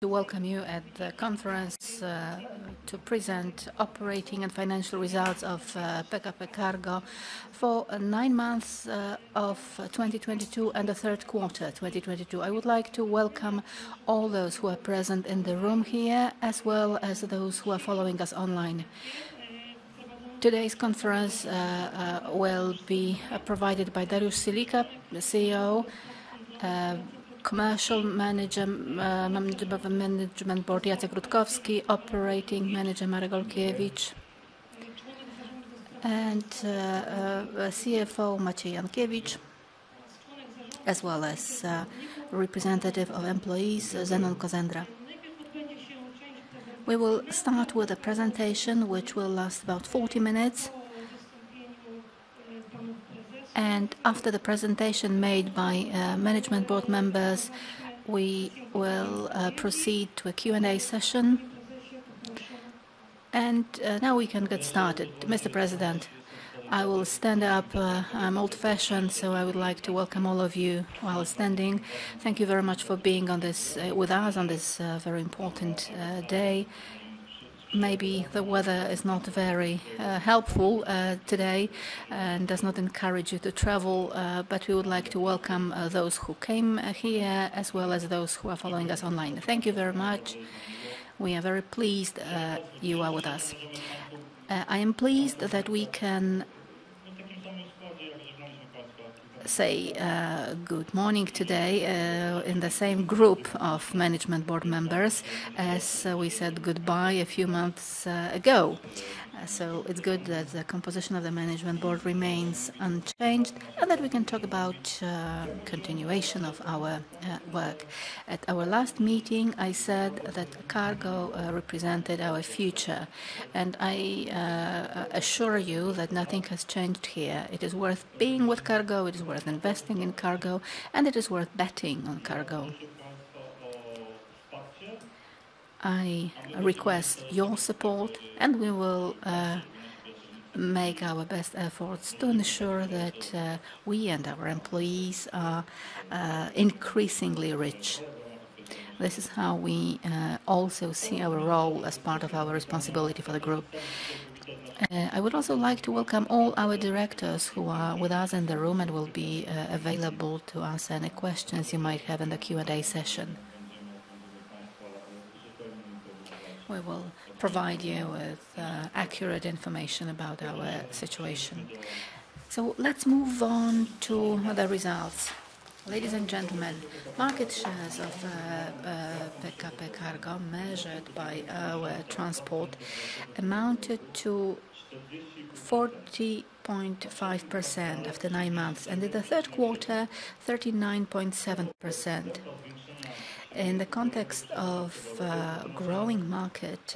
To welcome you at the conference to present operating and financial results of PKP Cargo for 9 months of 2022 and the third quarter 2022. I would like to welcome all those who are present in the room here, as well as those who are following us online. Today's conference will be provided by Dariusz Silika, the CEO, Commercial Manager, Member of the Management Board Jacek Rutkowski, Operating Manager Marek Olkiewicz, and CFO Maciej Jankiewicz, as well as representative of employees Zenon Kozendra. We will start with a presentation which will last about 40 minutes. And after the presentation made by management board members, we will proceed to a Q&A session. And now we can get started. Mr. President, I will stand up. I'm old-fashioned, so I would like to welcome all of you while standing. Thank you very much for being on this with us on this very important day. Maybe the weather is not very helpful today and does not encourage you to travel, but we would like to welcome those who came here as well as those who are following us online. Thank you very much. We are very pleased you are with us. I am pleased that we can say good morning today in the same group of management board members as we said goodbye a few months ago. So it's good that the composition of the management board remains unchanged and that we can talk about continuation of our work. At our last meeting, I said that cargo represented our future, and I assure you that nothing has changed here. It is worth being with cargo, it is worth investing in cargo, and it is worth betting on cargo. I request your support, and we will make our best efforts to ensure that we and our employees are increasingly rich. This is how we also see our role as part of our responsibility for the group. I would also like to welcome all our directors who are with us in the room and will be available to answer any questions you might have in the Q&A session. We will provide you with accurate information about our situation. So let's move on to the results. Ladies and gentlemen, market shares of PKP Cargo measured by our transport amounted to 40.5% after 9 months, and in the third quarter, 39.7%. In the context of growing market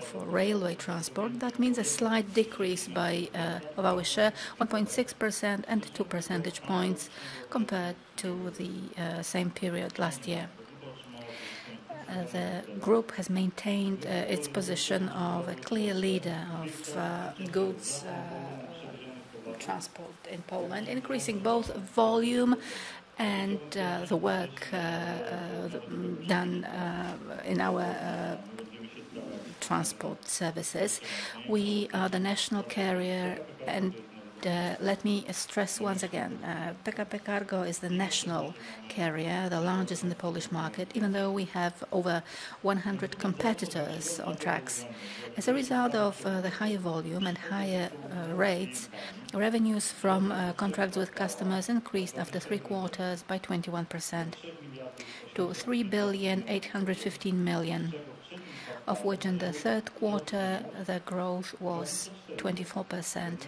for railway transport, that means a slight decrease of our share, 1.6% and 2 percentage points compared to the same period last year. The group has maintained its position of a clear leader of goods transport in Poland, increasing both volume and the work done in our transport services. We are the national carrier, and let me stress once again, PKP Cargo is the national carrier, the largest in the Polish market, even though we have over 100 competitors on tracks. As a result of the higher volume and higher rates, revenues from contracts with customers increased after 3 quarters by 21% to 3,815 million, of which in the third quarter the growth was 24%.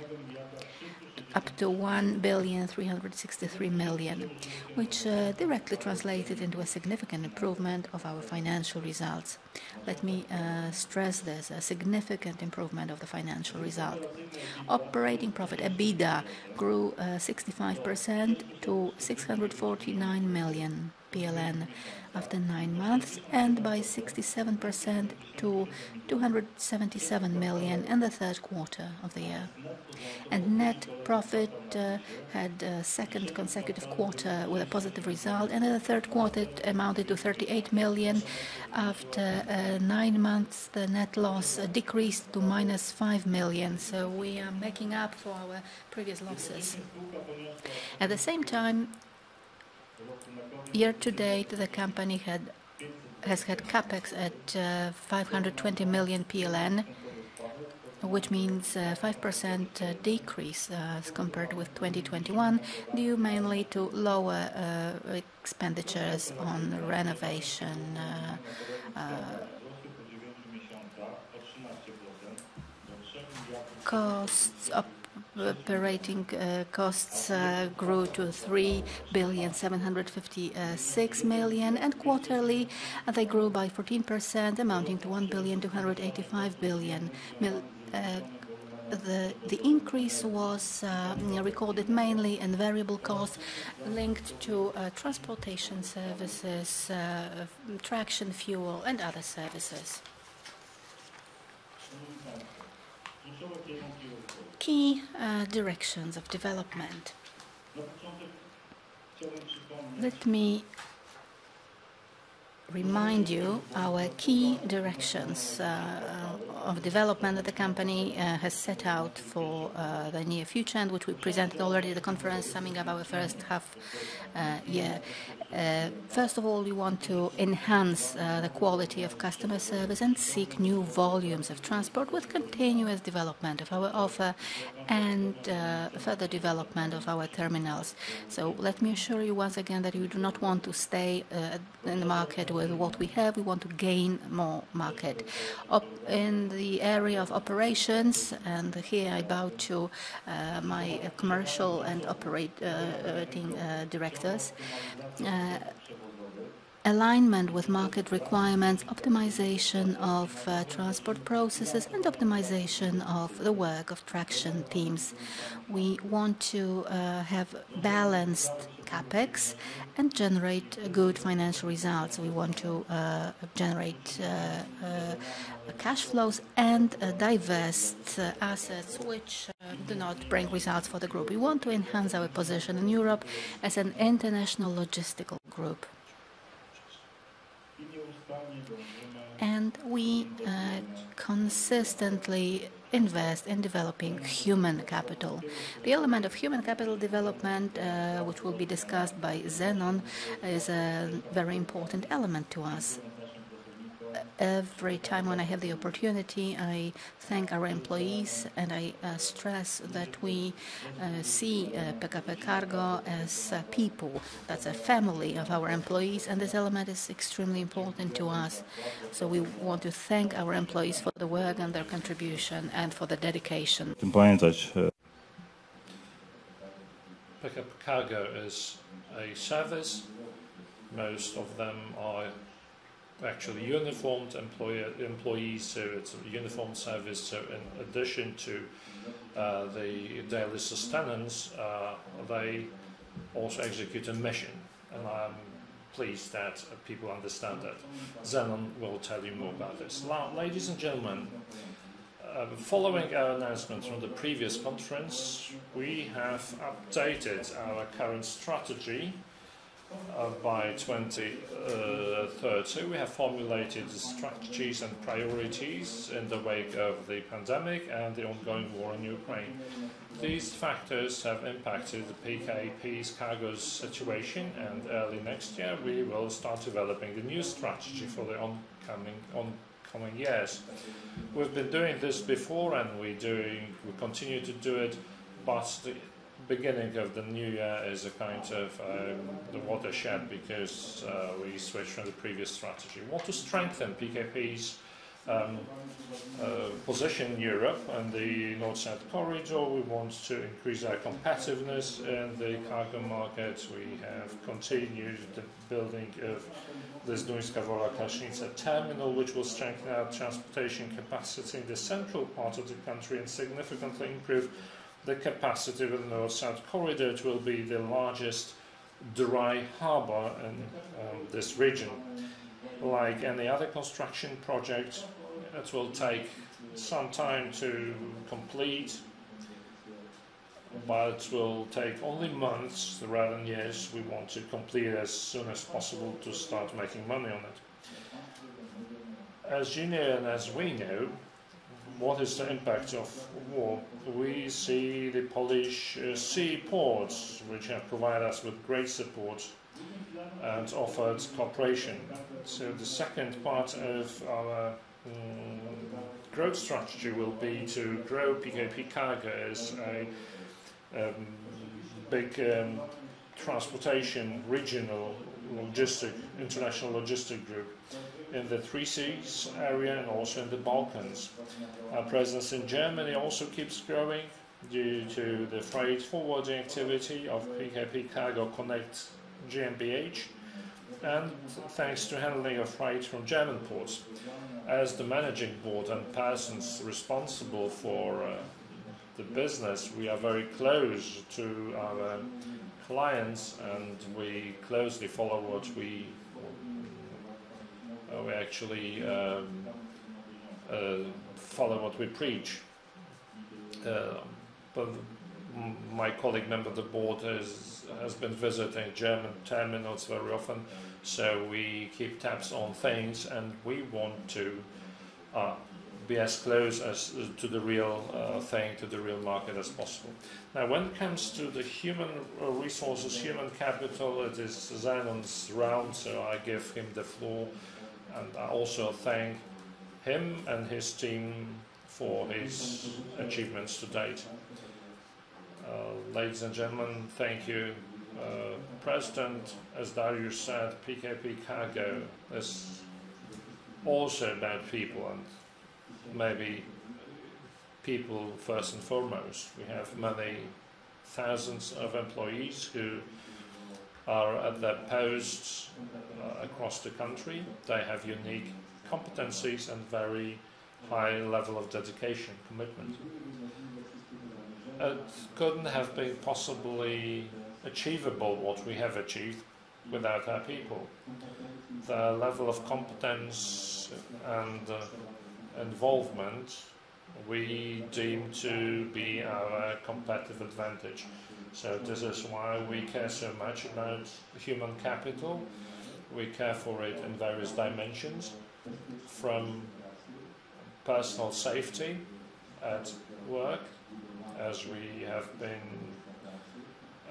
Up to 1,363 million, which directly translated into a significant improvement of our financial results. Let me stress this, a significant improvement of the financial result. Operating profit, EBITDA, grew 65% to 649 million PLN after 9 months, and by 67% to 277 million in the third quarter of the year. And net profit had a second consecutive quarter with a positive result, and in the third quarter it amounted to 38 million. After 9 months, the net loss decreased to minus 5 million, so we are making up for our previous losses. At the same time, year to date, the company has had capex at 520 million PLN, which means a 5% decrease as compared with 2021, due mainly to lower expenditures on renovation. Operating costs grew to 3,756 million, and quarterly they grew by 14%, amounting to 1,285 billion. The increase was recorded mainly in variable costs linked to transportation services, traction fuel, and other services. Key directions of development. Let me remind you our key directions of development that the company has set out for the near future, and which we presented already at the conference summing up our first half year. First of all, we want to enhance the quality of customer service and seek new volumes of transport with continuous development of our offer and further development of our terminals. So let me assure you once again that we do not want to stay in the market with what we have. We want to gain more market. In the area of operations, and here I bow to my commercial and operating directors, alignment with market requirements, optimization of transport processes, and optimization of the work of traction teams. We want to have balanced capex and generate good financial results. We want to generate cash flows and divest assets which do not bring results for the group. We want to enhance our position in Europe as an international logistical group. And we consistently invest in developing human capital. The element of human capital development, which will be discussed by Zenon, is a very important element to us. Every time when I have the opportunity, I thank our employees, and I stress that we see PKP Cargo as people. That's a family of our employees, and this element is extremely important to us. So we want to thank our employees for the work and their contribution and for the dedication. PKP Cargo is a service. Most of them are actually uniformed employees, so it's a uniformed service. So in addition to the daily sustenance, they also execute a mission, and I'm pleased that people understand that. Zenon will tell you more about this. Ladies and gentlemen, following our announcement from the previous conference, we have updated our current strategy. By 2030, we have formulated strategies and priorities in the wake of the pandemic and the ongoing war in Ukraine. These factors have impacted the PKP Cargo's situation, and early next year we will start developing the new strategy for the oncoming years. We've been doing this before, and we continue to do it, but the beginning of the new year is a kind of the watershed, because we switched from the previous strategy. We want to strengthen PKP's position in Europe and the North-South corridor. We want to increase our competitiveness in the cargo market. We have continued the building of the Zduńska-Wola-Klaśnica terminal, which will strengthen our transportation capacity in the central part of the country and significantly improve the capacity of the North-South corridor. It will be the largest dry harbor in this region. Like any other construction project, it will take some time to complete, but it will take only months rather than years. We want to complete it as soon as possible to start making money on it. As you know and as we know, what is the impact of war? We see the Polish seaports, which have provided us with great support and offered cooperation. So the second part of our growth strategy will be to grow PKP Cargo as a big transportation, regional, international logistic group in the Three Seas area and also in the Balkans. Our presence in Germany also keeps growing due to the freight forwarding activity of PKP Cargo Connect GmbH, and thanks to handling of freight from German ports. As the managing board and persons responsible for the business, we are very close to our clients, and we closely follow what we actually follow what we preach. But my colleague member of the board has been visiting German terminals very often, so we keep tabs on things, and we want to be as close as to the real thing, to the real market as possible. Now, when it comes to the human resources, human capital, it is Zenon's round, so I give him the floor, and I also thank him and his team for his achievements to date. Ladies and gentlemen, thank you. President, as Dariusz said, PKP Cargo is also about people, and maybe people first and foremost. We have many thousands of employees who are at their posts across the country. They have unique competencies and very high level of dedication, commitment. It couldn't have been possibly achievable what we have achieved without our people. The level of competence and involvement we deem to be our competitive advantage. So this is why we care so much about human capital. We care for it in various dimensions, from personal safety at work, as we have been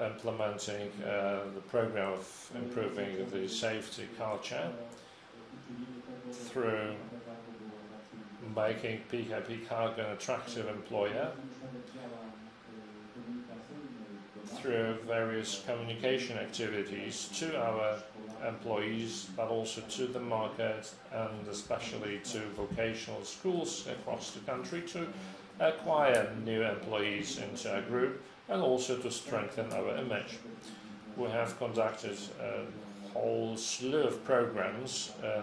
implementing the program of improving the safety culture through making PKP Cargo an attractive employer, through various communication activities to our employees, but also to the market, and especially to vocational schools across the country, to acquire new employees into our group and also to strengthen our image. We have conducted a whole slew of programs in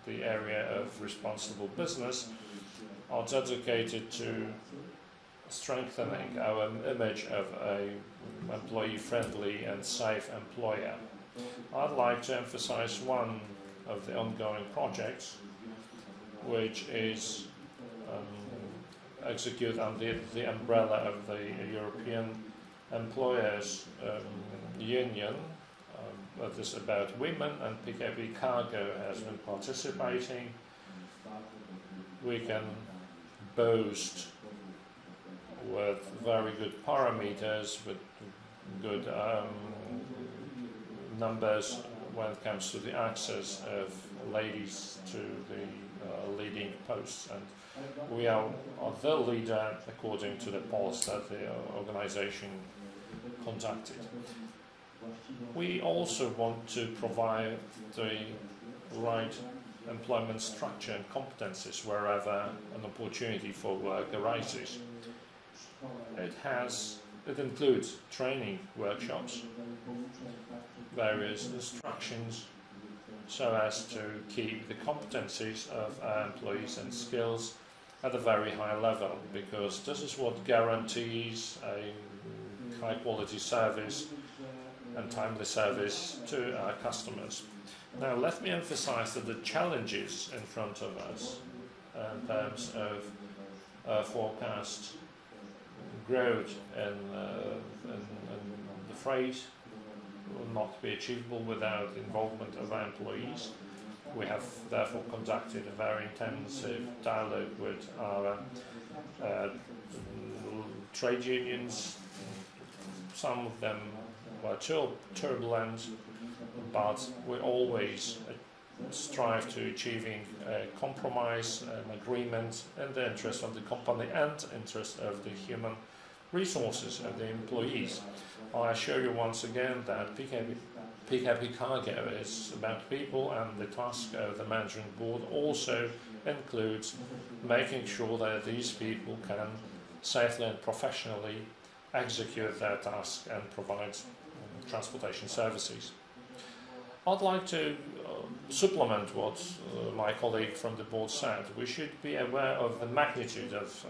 the area of responsible business, are dedicated to strengthening our image of an employee-friendly and safe employer. I'd like to emphasize one of the ongoing projects, which is executed under the umbrella of the European Employers Union. That is about women, and PKP Cargo has been participating. We can boast with very good parameters, with good numbers when it comes to the access of ladies to the leading posts, and we are the leader according to the polls that the organization conducted. We also want to provide the right employment structure and competencies wherever an opportunity for work arises. It includes training workshops, various instructions, so as to keep the competencies of our employees and skills at a very high level, because this is what guarantees a high quality service and timely service to our customers. Now, let me emphasize that the challenges in front of us in terms of forecast growth in the freight will not be achievable without the involvement of our employees. We have therefore conducted a very intensive dialogue with our trade unions. Some of them were turbulent, but we always strive to achieving a compromise, an agreement in the interest of the company and interest of the human resources of the employees. I assure you once again that PKP Cargo is about people, and the task of the management board also includes making sure that these people can safely and professionally execute their task and provide transportation services. I'd like to supplement what my colleague from the board said. We should be aware of the magnitude of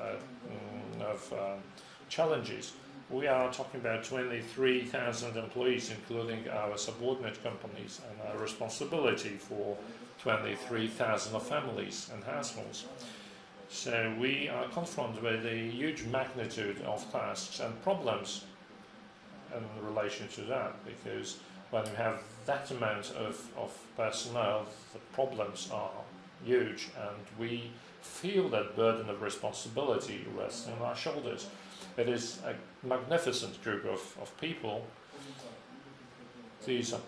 challenges. We are talking about 23,000 employees, including our subordinate companies, and our responsibility for 23,000 of families and households. So we are confronted with a huge magnitude of tasks and problems in relation to that, because when you have that amount of personnel, the problems are huge, and we feel that burden of responsibility rests on our shoulders. It is a magnificent group of people. These are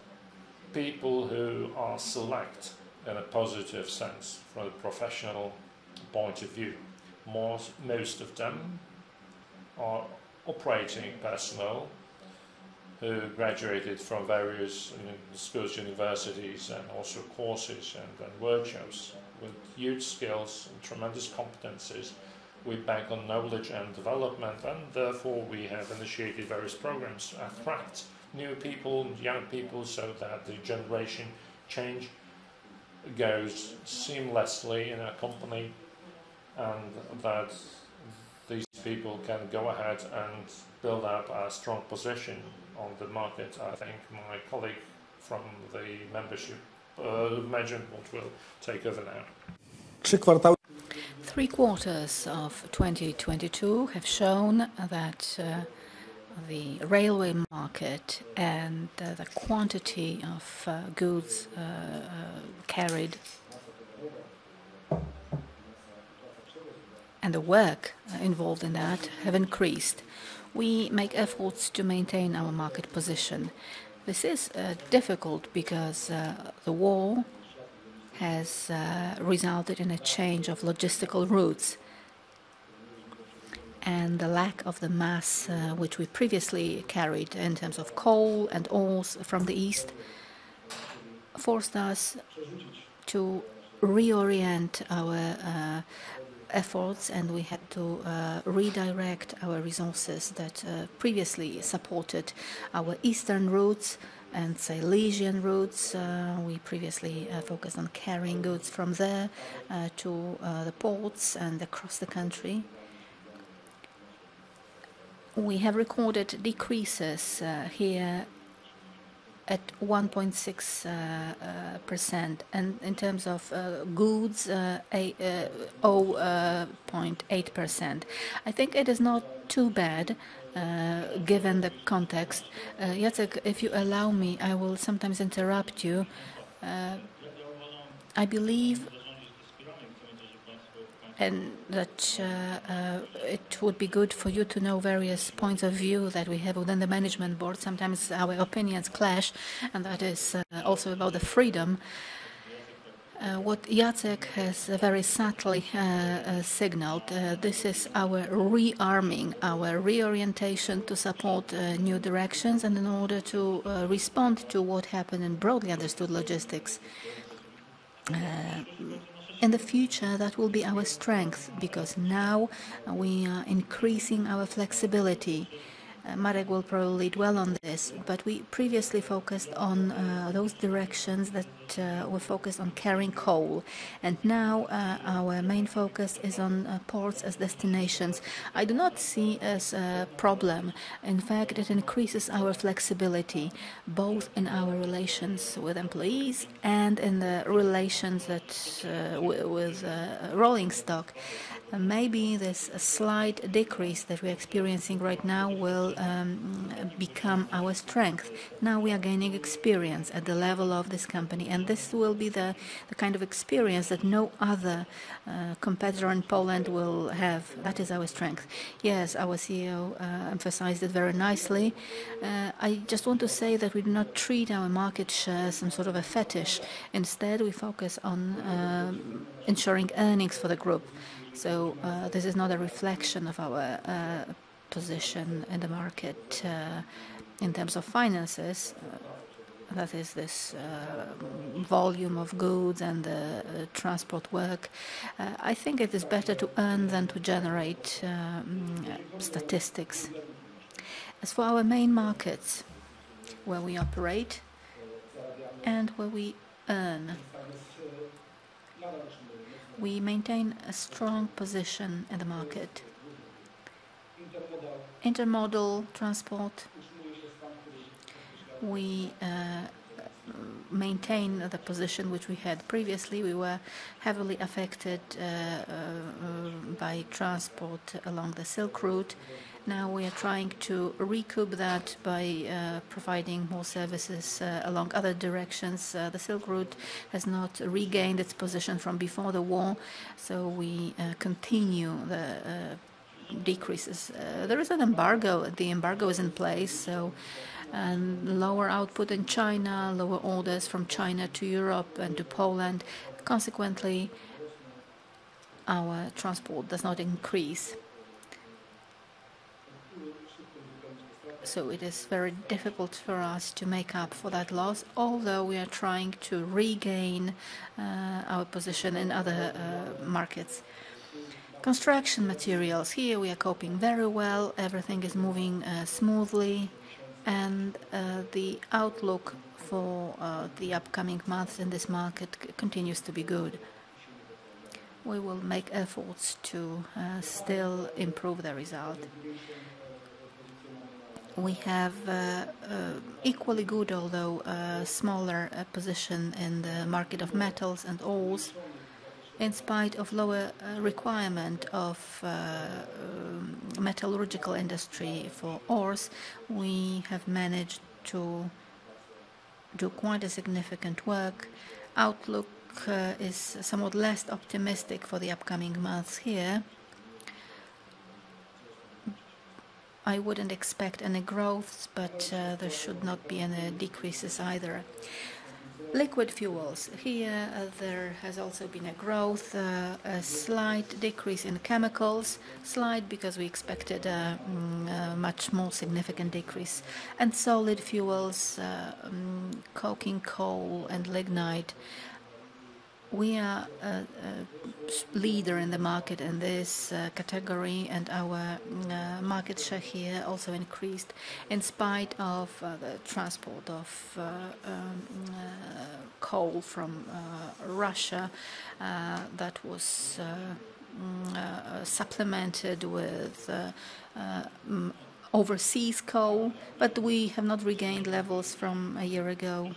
people who are select in a positive sense from a professional point of view. Most of them are operating personnel who graduated from various schools, universities, and also courses and workshops with huge skills and tremendous competencies. We bank on knowledge and development, and therefore we have initiated various programs to attract new people, young people, so that the generation change goes seamlessly in our company, and that these people can go ahead and build up a strong position on the market. I think my colleague from the membership management board will take over now. 3 quarters of 2022 have shown that the railway market and the quantity of goods carried and the work involved in that have increased. We make efforts to maintain our market position. This is difficult because the war has resulted in a change of logistical routes, and the lack of the mass which we previously carried in terms of coal and ores from the east forced us to reorient our efforts, and we had to redirect our resources that previously supported our eastern routes and Silesian routes. We previously focused on carrying goods from there to the ports and across the country. We have recorded decreases here at 1.6%, and in terms of goods, 0.8%. I think it is not too bad given the context. Jacek, if you allow me, I will sometimes interrupt you. I believe and that it would be good for you to know various points of view that we have within the management board. Sometimes our opinions clash, and that is also about the freedom. What Jacek has very subtly signaled, this is our rearming, our reorientation to support new directions, and in order to respond to what happened in broadly understood logistics. In the future, that will be our strength, because now we are increasing our flexibility. Marek will probably dwell on this, but we previously focused on those directions that were focused on carrying coal, and now our main focus is on ports as destinations. I do not see as a problem. In fact, it increases our flexibility, both in our relations with employees and in the relations that with rolling stock. Maybe this slight decrease that we're experiencing right now will become our strength. Now we are gaining experience at the level of this company, and this will be the kind of experience that no other competitor in Poland will have. That is our strength. Yes, our CEO emphasized it very nicely. I just want to say that we do not treat our market share as some sort of a fetish. Instead, we focus on ensuring earnings for the group. So this is not a reflection of our position in the market in terms of finances. That is this volume of goods and transport work. I think it is better to earn than to generate statistics. As for our main markets, where we operate and where we earn, we maintain a strong position in the market. Intermodal transport, we maintain the position which we had previously. We were heavily affected by transport along the Silk Route. Now we are trying to recoup that by providing more services along other directions. The Silk Route has not regained its position from before the war, so we continue the decreases. There is an embargo. The embargo is in place, so lower output in China, lower orders from China to Europe and to Poland. Consequently, our transport does not increase. So it is very difficult for us to make up for that loss, although we are trying to regain our position in other markets. Construction materials, here we are coping very well. Everything is moving smoothly, and the outlook for the upcoming months in this market continues to be good. We will make efforts to still improve the result. We have equally good, although smaller position in the market of metals and ores. In spite of lower requirement of metallurgical industry for ores, we have managed to do quite a significant work. Outlook is somewhat less optimistic for the upcoming months here. I wouldn't expect any growths, but there should not be any decreases either. Liquid fuels. Here there has also been a growth, a slight decrease in chemicals, slight because we expected a much more significant decrease. And solid fuels, coking coal and lignite. We are a leader in the market in this category, and our market share here also increased in spite of the transport of coal from Russia that was supplemented with overseas coal, but we have not regained levels from a year ago.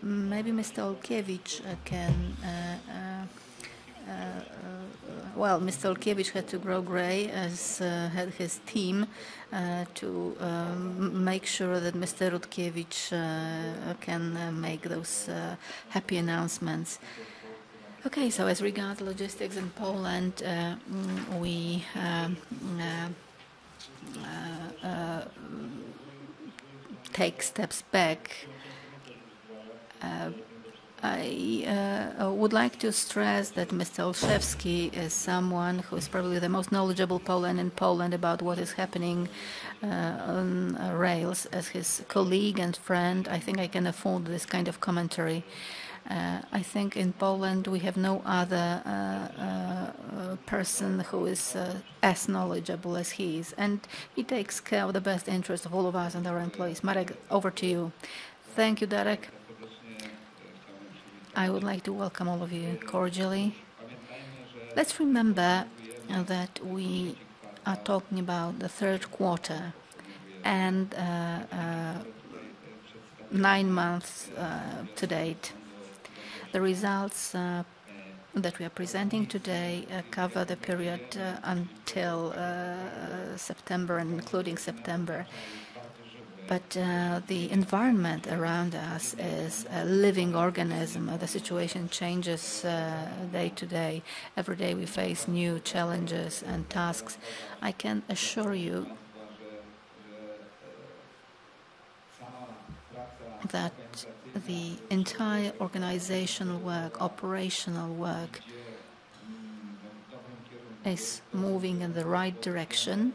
Maybe Mr. Olkiewicz can... well, Mr. Olkiewicz had to grow grey, as had his team, to make sure that Mr. Rutkiewicz can make those happy announcements. Okay, so as regards logistics in Poland, we take steps back. I would like to stress that Mr. Olszewski is someone who is probably the most knowledgeable Poland in Poland about what is happening on rails. As his colleague and friend, I think I can afford this kind of commentary. I think in Poland we have no other person who is as knowledgeable as he is, and he takes care of the best interest of all of us and our employees. Marek, over to you. Thank you, Derek. I would like to welcome all of you cordially. Let's remember that we are talking about the third quarter and 9 months to date. The results that we are presenting today cover the period until September and including September. But the environment around us is a living organism. The situation changes day to day. Every day we face new challenges and tasks. I can assure you that the entire organizational work, operational work, is moving in the right direction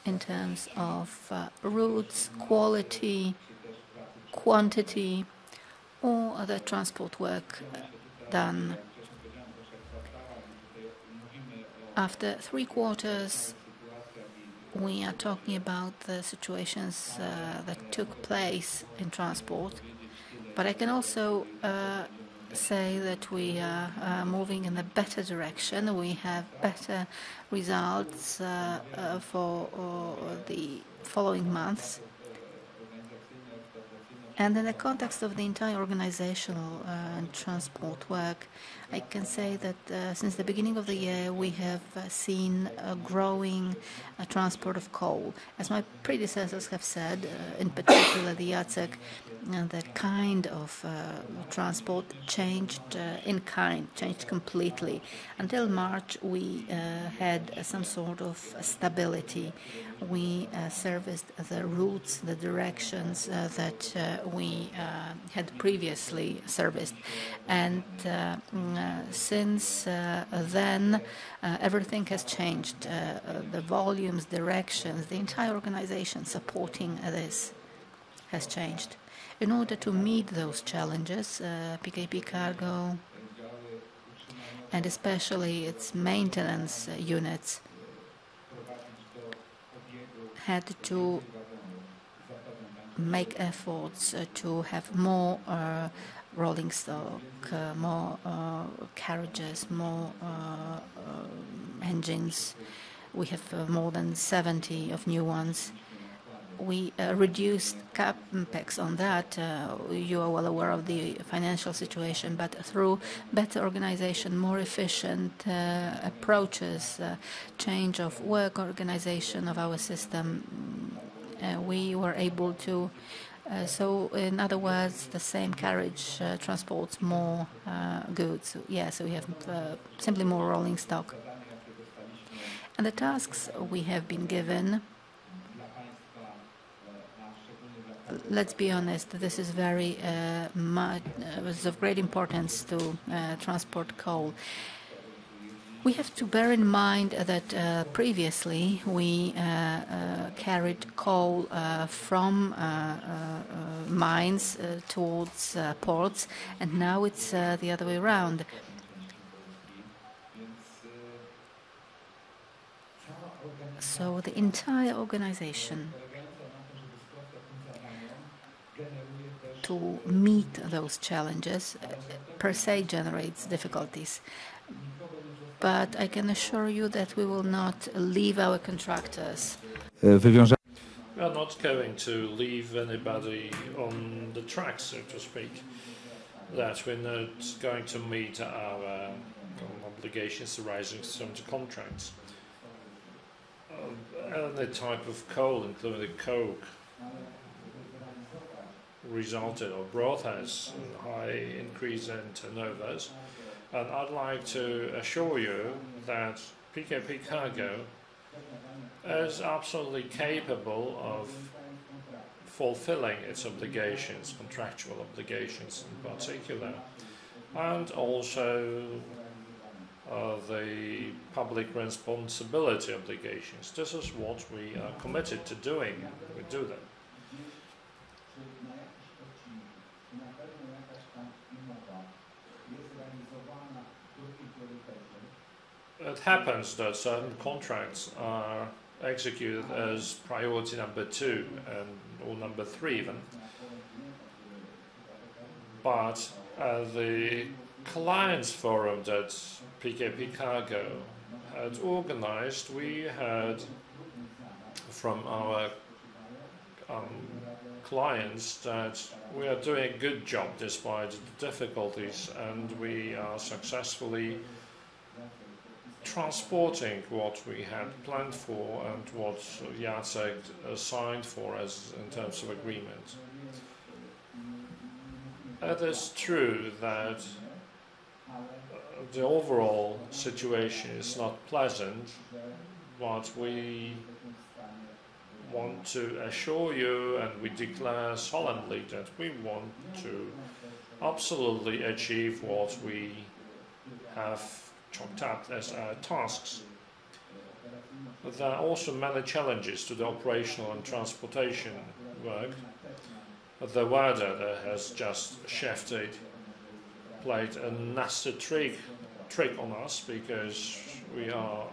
in terms of routes, quality, quantity, or other transport work done. After 3 quarters, we are talking about the situations that took place in transport, but I can also say that we are moving in a better direction. We have better results for the following months. And in the context of the entire organizational and transport work, I can say that since the beginning of the year we have seen a growing transport of coal. As my predecessors have said, in particular the Jacek, the kind of transport changed in kind, changed completely. Until March we had some sort of stability. We serviced the routes, the directions that we had previously serviced. And since then, everything has changed. The volumes, directions, the entire organization supporting this has changed. In order to meet those challenges, PKP Cargo and especially its maintenance units had to make efforts to have more rolling stock, more carriages, more engines. We have more than 70 of new ones. We reduced capex on that. You are well aware of the financial situation, but through better organization, more efficient approaches, change of work organization of our system, we were able to, so in other words, the same carriage transports more goods. Yeah, so we have simply more rolling stock. And the tasks we have been given, let's be honest, this is very was of great importance to transport coal. We have to bear in mind that previously we carried coal from mines towards ports, and now it's the other way around. So the entire organization to meet those challenges per se generates difficulties. But I can assure you that we will not leave our contractors. We are not going to leave anybody on the tracks, so to speak. That we're not going to meet our obligations arising from the contracts. Any type of coal, including the coke, resulted or brought us a high increase in turnovers. And I'd like to assure you that PKP Cargo is absolutely capable of fulfilling its obligations, contractual obligations in particular, and also the public responsibility obligations. This is what we are committed to doing. We do that. it happens that certain contracts are executed as priority number 2 or number 3 even. But the clients forum that PKP Cargo had organized, we heard from our clients that we are doing a good job despite the difficulties, and we are successfully transporting what we had planned for and what Jacek signed for as in terms of agreement. It is true that the overall situation is not pleasant, but we want to assure you, and we declare solemnly, that we want to absolutely achieve what we have chalked out as our tasks. But there are also many challenges to the operational and transportation work. The weather that has just shifted played a nasty trick on us, because we are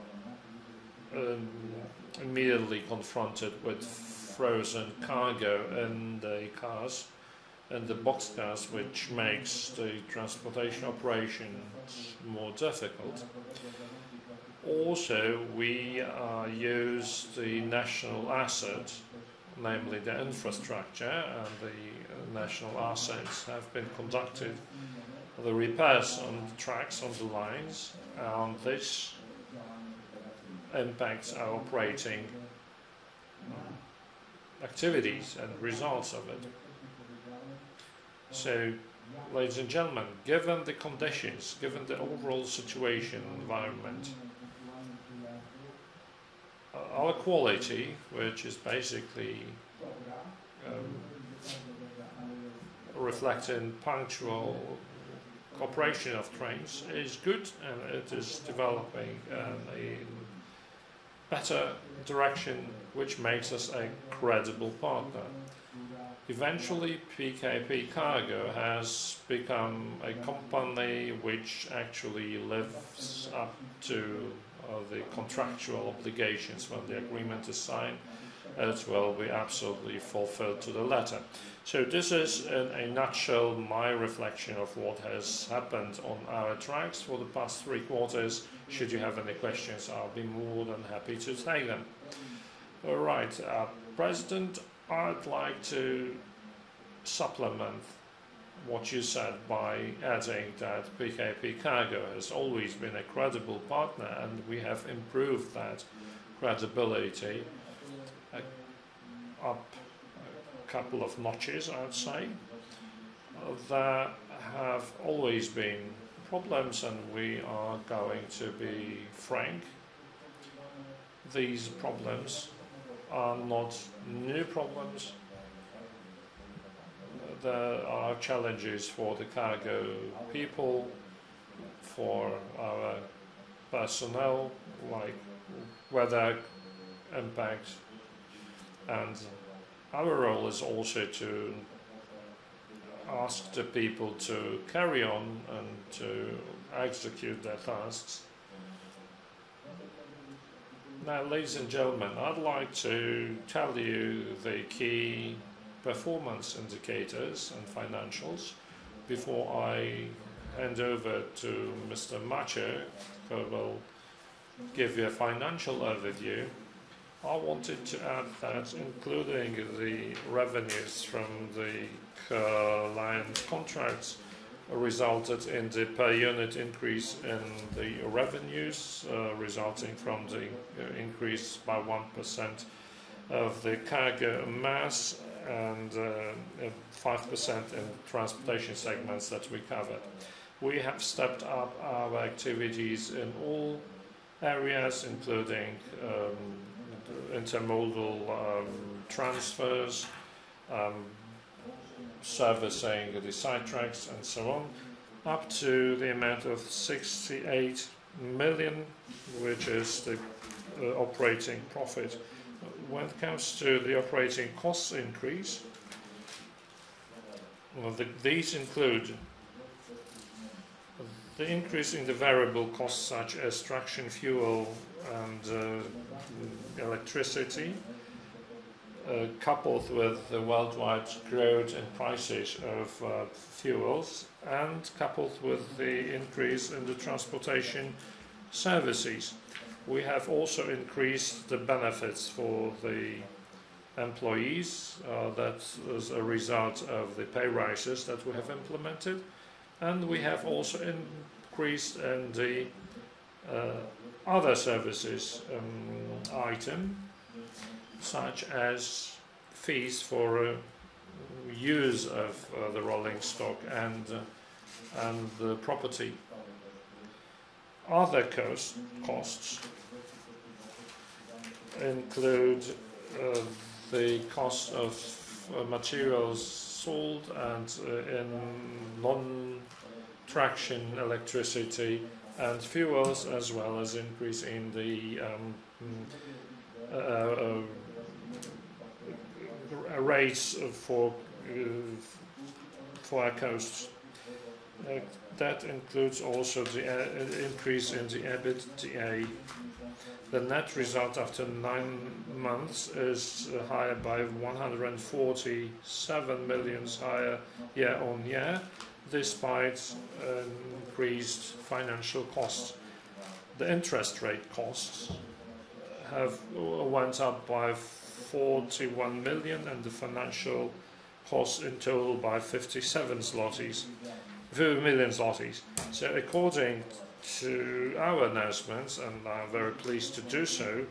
immediately confronted with frozen cargo in the cars, in the boxcars, which makes the transportation operations more difficult. Also, we use the national asset, namely the infrastructure, and the national assets have been conducted the repairs on the tracks, on the lines, and this impacts our operating activities and results of it. So, ladies and gentlemen, given the conditions, given the overall situation, environment, our quality, which is basically reflecting punctual cooperation of trains, is good, and it is developing a better direction, which makes us a credible partner. Eventually, PKP Cargo has become a company which actually lives up to the contractual obligations. When the agreement is signed, it will be absolutely fulfilled to the letter. So this is, in a nutshell, my reflection of what has happened on our tracks for the past 3 quarters. Should you have any questions, I'll be more than happy to take them. All right, President, I'd like to supplement what you said by adding that PKP Cargo has always been a credible partner, and we have improved that credibility up a couple of notches, I'd say. There have always been problems, and we are going to be frank. These problems are not new problems. There are challenges for the cargo people, for our personnel, like weather impact, and our role is also to ask the people to carry on and to execute their tasks. Now, ladies and gentlemen, I'd like to tell you the key performance indicators and financials before I hand over to Mr. Maciej, who will give you a financial overview. I wanted to add that, including the revenues from the client contracts, resulted in the per unit increase in the revenues, resulting from the increase by 1% of the cargo mass and 5% in transportation segments that we covered. We have stepped up our activities in all areas, including intermodal transfers, servicing the sidetracks and so on, up to the amount of 68 million, which is the operating profit. When it comes to the operating costs increase, these include The increase in the variable costs such as traction fuel and electricity, coupled with the worldwide growth in prices of fuels and coupled with the increase in the transportation services. We have also increased the benefits for the employees. That is a result of the pay rises that we have implemented. And we have also increased in the other services item, such as fees for use of the rolling stock and the property. Other costs include the cost of materials sold and in non-traction electricity and fuels, as well as increase in the rates for our coasts. That includes also the increase in the EBITDA. The net result after 9 months is higher by 147 million higher year on year, despite increased financial costs. The interest rate costs went up by 41 million, and the financial costs in total by 57 million zlotys. So according to our announcements, and I'm very pleased to do so,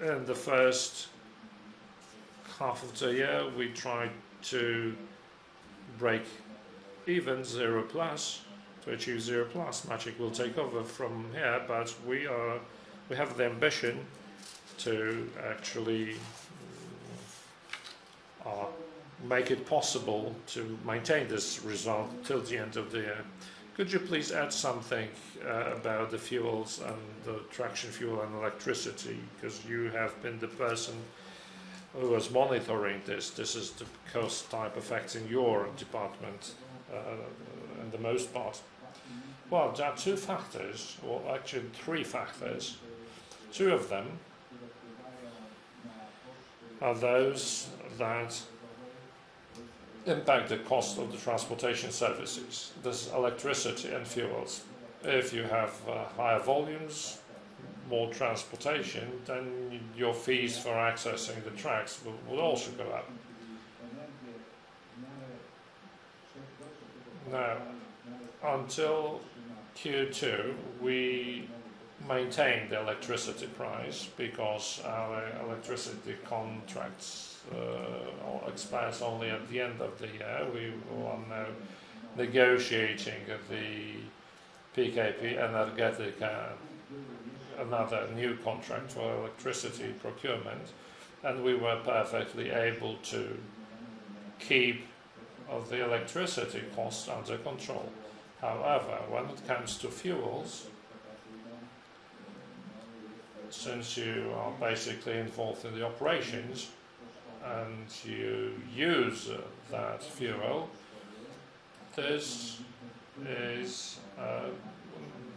in the first half of the year we tried to break even 0 plus, to achieve 0 plus. Magic will take over from here, but we have the ambition to actually make it possible to maintain this result till the end of the year. Could you please add something about the fuels and the traction fuel and electricity, because you have been the person who was monitoring this. This is the cost type affecting your department in the most part. Well, there are 2 factors, or actually 3 factors. 2 of them are those that impact the cost of the transportation services. This is electricity and fuels. If you have higher volumes, more transportation, then your fees for accessing the tracks will also go up. Now, until Q2, we maintained the electricity price because our electricity contracts expires only at the end of the year. We are now negotiating the PKP Energetyka, another new contract for electricity procurement, and we were perfectly able to keep the electricity costs under control. However, when it comes to fuels, since you are basically involved in the operations and you use that fuel, this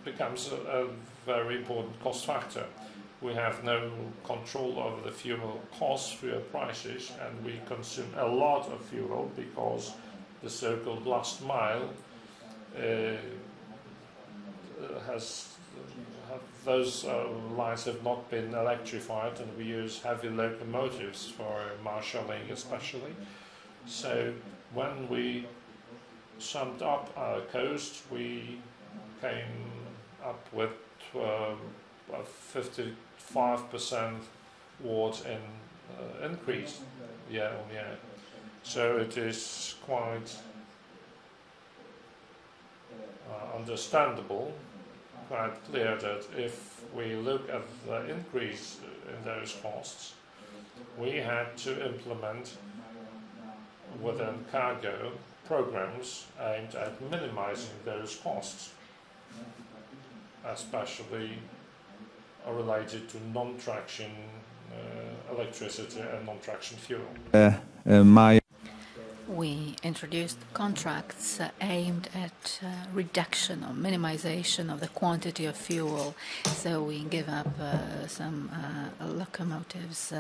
becomes a very important cost factor. We have no control over the fuel costs, fuel prices, and we consume a lot of fuel because the so-called last mile those lines have not been electrified, and we use heavy locomotives for marshalling especially. So when we summed up our cost, we came up with a 55% watt increase year on year. So it is quite understandable, quite clear that if we look at the increase in those costs, we had to implement within cargo programs aimed at minimizing those costs, especially related to non-traction electricity and non-traction fuel. We introduced contracts aimed at reduction or minimization of the quantity of fuel. So we give up some locomotives,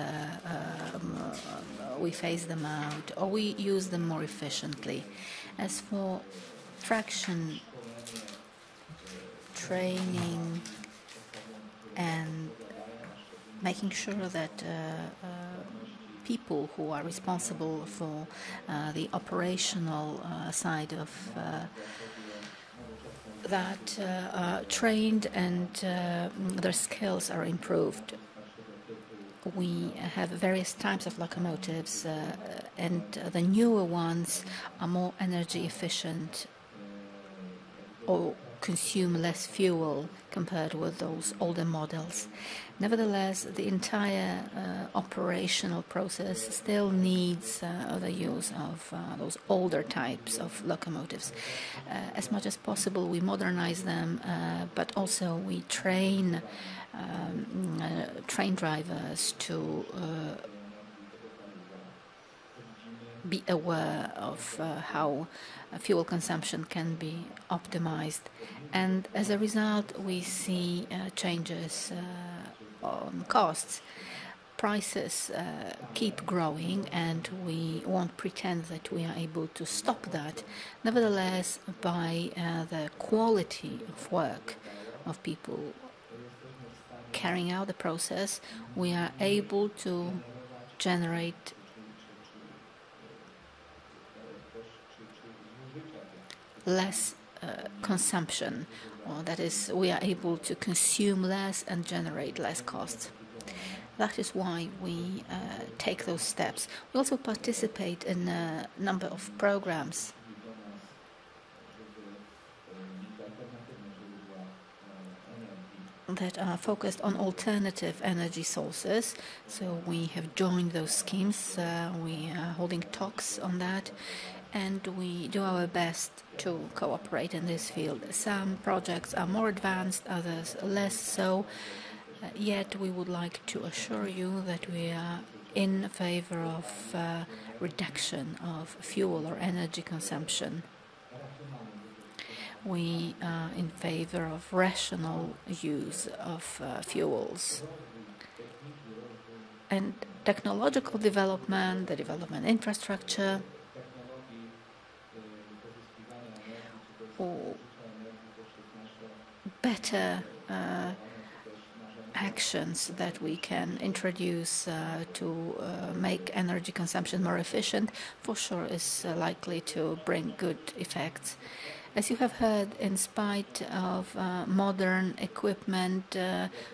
we phase them out, or we use them more efficiently. As for traction training and making sure that people who are responsible for the operational side of that are trained and their skills are improved. We have various types of locomotives and the newer ones are more energy efficient or consume less fuel compared with those older models. Nevertheless, the entire operational process still needs the use of those older types of locomotives. As much as possible, we modernize them, but also we train train drivers to be aware of how fuel consumption can be optimized, and as a result we see changes on costs. Prices keep growing and we won't pretend that we are able to stop that. Nevertheless, by the quality of work of people carrying out the process, we are able to generate less consumption, or that is, we are able to consume less and generate less costs. That is why we take those steps. We also participate in a number of programs that are focused on alternative energy sources. So we have joined those schemes. We are holding talks on that, and we do our best to cooperate in this field. Some projects are more advanced, others less so. Yet we would like to assure you that we are in favor of reduction of fuel or energy consumption. We are in favor of rational use of fuels. And technological development, the development infrastructure, or better actions that we can introduce to make energy consumption more efficient, for sure is likely to bring good effects. As you have heard, in spite of modern equipment,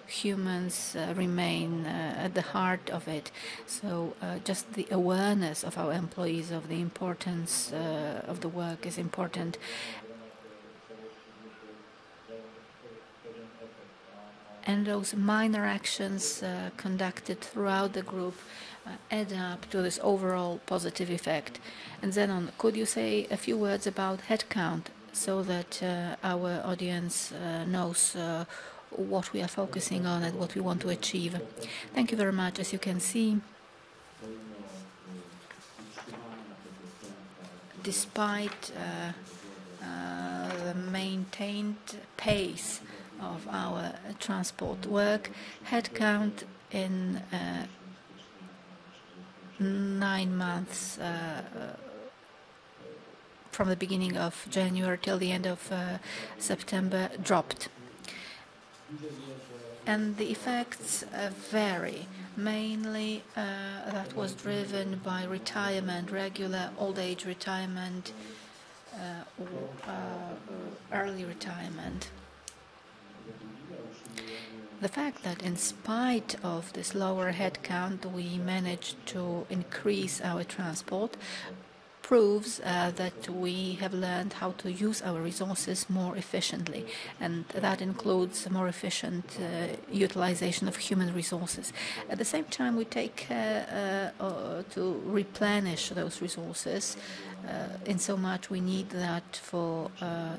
humans remain at the heart of it. So just the awareness of our employees of the importance of the work is important. And those minor actions conducted throughout the group add up to this overall positive effect. And Zenon, could you say a few words about headcount so that our audience knows what we are focusing on and what we want to achieve? Thank you very much. As you can see, despite the maintained pace of our transport work, headcount in 9 months from the beginning of January till the end of September dropped. And the effects vary. Mainly that was driven by retirement, regular old age retirement, early retirement. The fact that in spite of this lower headcount we managed to increase our transport proves that we have learned how to use our resources more efficiently, and that includes more efficient utilization of human resources. At the same time, we take care to replenish those resources, in so much we need that for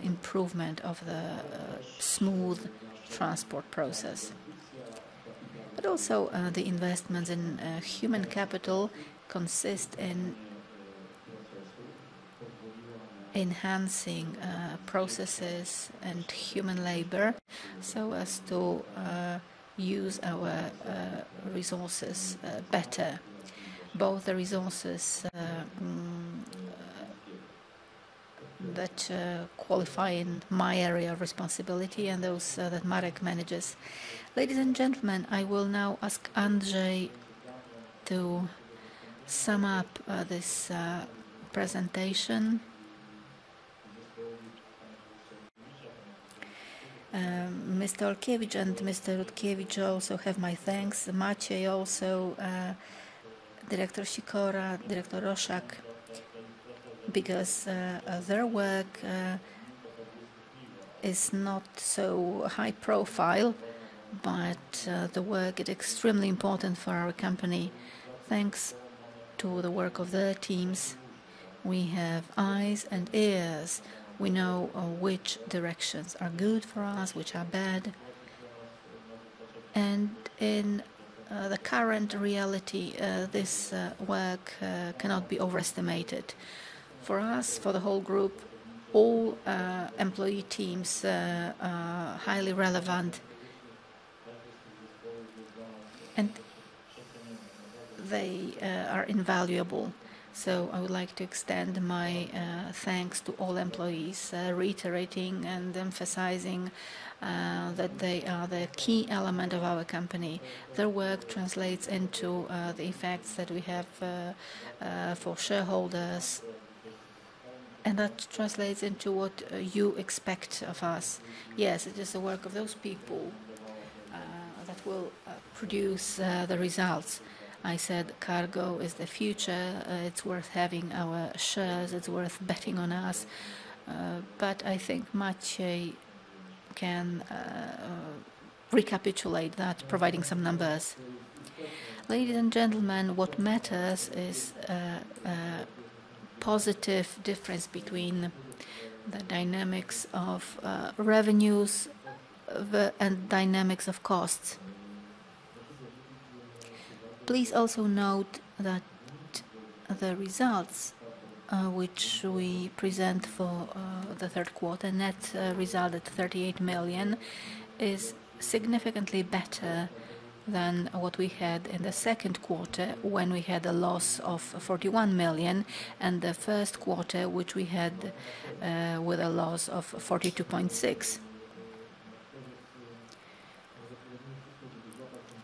improvement of the smooth transport process. But also the investments in human capital consist in enhancing processes and human labor so as to use our resources better, both the resources that qualify in my area of responsibility and those that Marek manages. Ladies and gentlemen, I will now ask Andrzej to sum up this presentation. Mr. Olkiewicz and Mr. Rutkiewicz also have my thanks. Maciej also, Director Sikora, Director Roszak, because their work is not so high profile, but the work is extremely important for our company. Thanks to the work of their teams, we have eyes and ears. We know which directions are good for us, which are bad. And in the current reality, this work cannot be overestimated. For us, for the whole group, all employee teams are highly relevant, and they are invaluable. So I would like to extend my thanks to all employees, reiterating and emphasizing that they are the key element of our company. Their work translates into the effects that we have for shareholders, and that translates into what you expect of us. Yes, it is the work of those people that will produce the results. I said cargo is the future, it's worth having our shares, it's worth betting on us, but I think Maciej can recapitulate that, providing some numbers. Ladies and gentlemen, what matters is a positive difference between the dynamics of revenues and dynamics of costs. Please also note that the results which we present for the third quarter, net result at 38 million, is significantly better than what we had in the second quarter, when we had a loss of 41 million, and the first quarter, which we had with a loss of 42.6.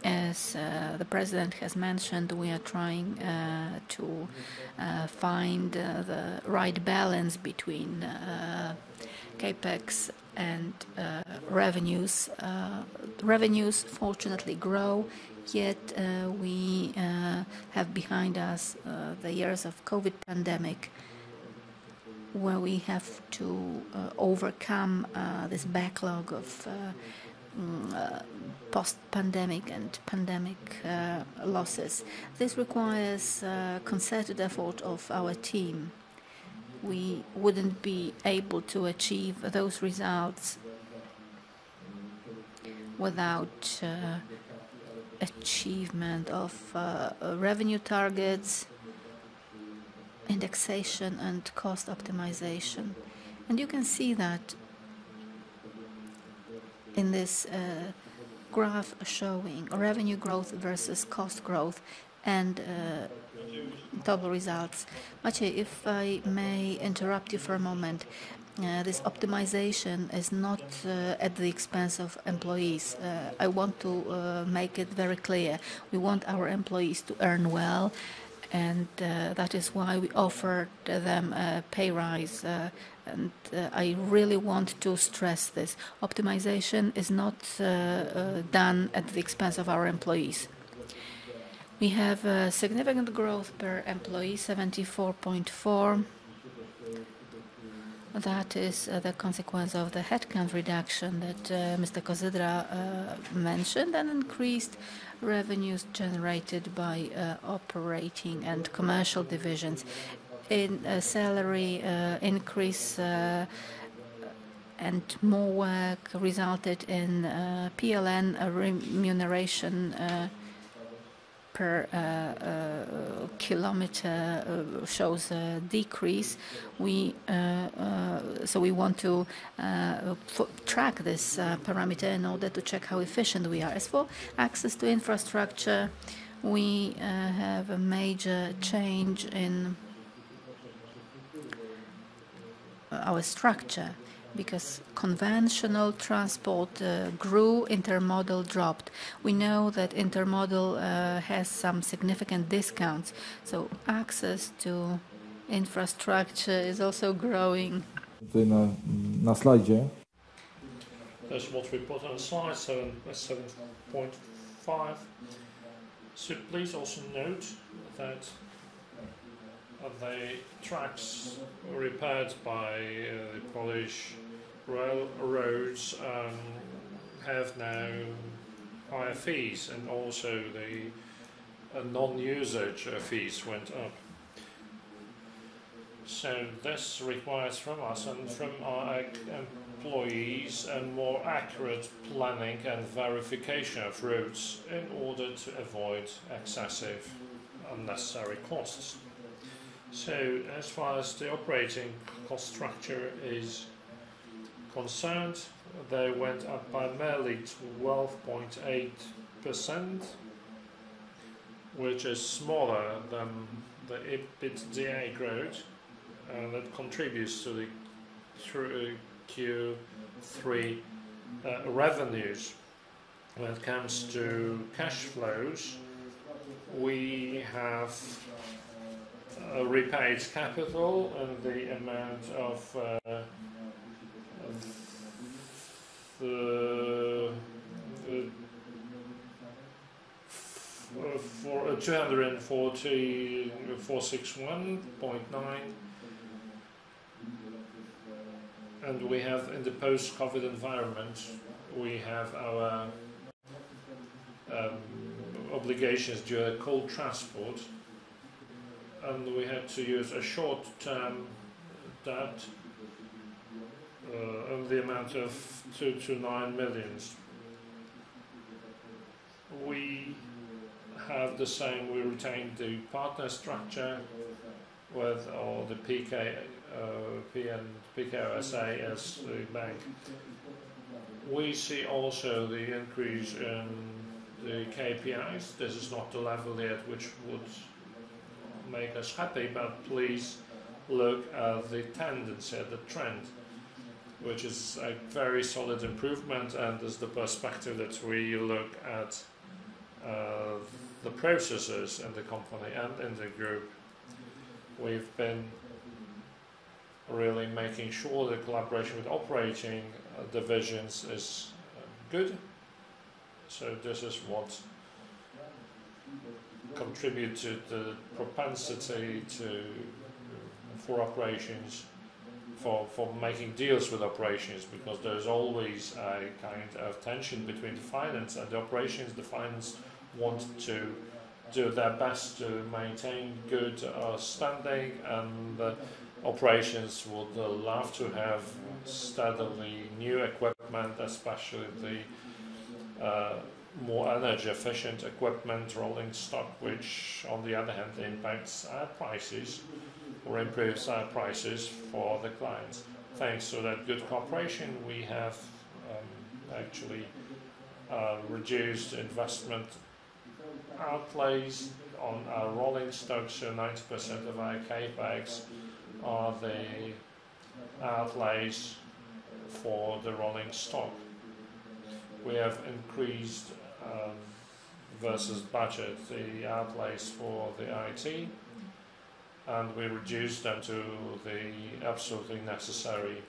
As the President has mentioned, we are trying to find the right balance between capex and revenues. Revenues fortunately grow, yet we have behind us the years of COVID pandemic, where we have to overcome this backlog of post-pandemic and pandemic losses. This requires concerted effort of our team. We wouldn't be able to achieve those results without achievement of revenue targets, indexation and cost optimization. And you can see that in this graph showing revenue growth versus cost growth and total results. Maciej, if I may interrupt you for a moment, this optimization is not at the expense of employees. I want to make it very clear. We want our employees to earn well, and that is why we offered them a pay rise. And I really want to stress this. Optimization is not done at the expense of our employees. We have a significant growth per employee, 74.4. That is the consequence of the headcount reduction that Mr. Kozydra mentioned, and increased revenues generated by operating and commercial divisions. In salary increase and more work resulted in PLN remuneration per kilometer shows a decrease. So we want to track this parameter in order to check how efficient we are. As for access to infrastructure, we have a major change in our structure, because conventional transport grew, intermodal dropped. We know that intermodal has some significant discounts, so access to infrastructure is also growing. Na slajdzie. That's what we put on slide 7.5. So please also note that the tracks repaired by the Polish railroads have now higher fees, and also the non-usage fees went up. So this requires from us and from our employees a more accurate planning and verification of routes in order to avoid excessive unnecessary costs. So as far as the operating cost structure is concerned, they went up by merely 12.8%, which is smaller than the EBITDA growth, and that contributes to the Q3 revenues. When it comes to cash flows, we have repaid capital in the amount of for 240,461.9, and we have, in the post-COVID environment, we have our obligations due to coal transport, and we had to use a short-term debt of the amount of 2 to 9 million. We have the same, we retained the partner structure with all the PKP and PKOSA as the bank. We see also the increase in the KPIs. This is not the level yet which would make us happy, but please look at the tendency, at the trend, which is a very solid improvement, and is the perspective that we look at the processes in the company and in the group. We've been really making sure the collaboration with operating divisions is good. So this is what contributed the propensity for operations, for making deals with operations, because there's always a kind of tension between the finance and the operations. The finance want to do their best to maintain good standing, and the operations would love to have steadily new equipment, especially the more energy efficient equipment, rolling stock, which on the other hand impacts our prices or improves our prices for the clients. Thanks to that good cooperation, we have actually reduced investment outlays on our rolling stock, so 90% of our capex are the outlays for the rolling stock. We have increased versus budget the outlays for the IT, and we reduced them to the absolutely necessary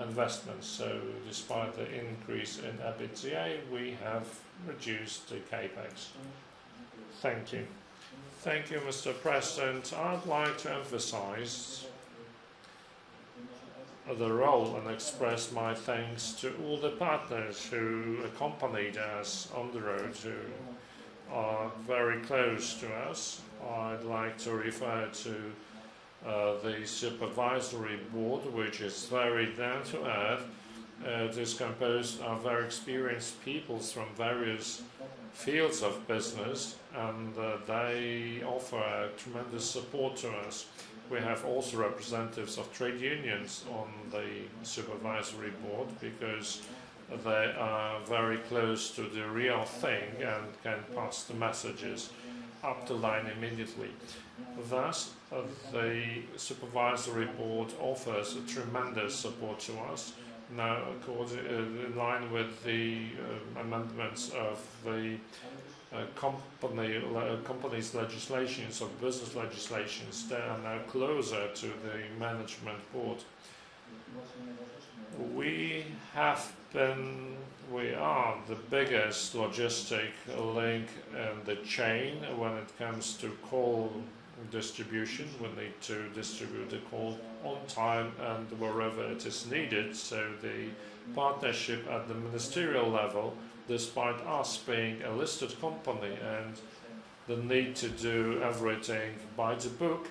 investments. So despite the increase in EBITDA, we have reduced the capex. Thank you. Thank you, Mr. President. I'd like to emphasize the role and express my thanks to all the partners who accompanied us on the road, who are very close to us. I'd like to refer to the supervisory board, which is very down to earth, It is composed of very experienced people from various fields of business, and they offer tremendous support to us. We have also representatives of trade unions on the supervisory board because they are very close to the real thing and can pass the messages up the line immediately. Thus, the supervisory board offers a tremendous support to us. Now, in line with the amendments of the companies' legislations, of business legislations, they are now closer to the management board. We are the biggest logistic link in the chain when it comes to coal distribution. We need to distribute the coal on time and wherever it is needed. So the partnership at the ministerial level, despite us being a listed company and the need to do everything by the book,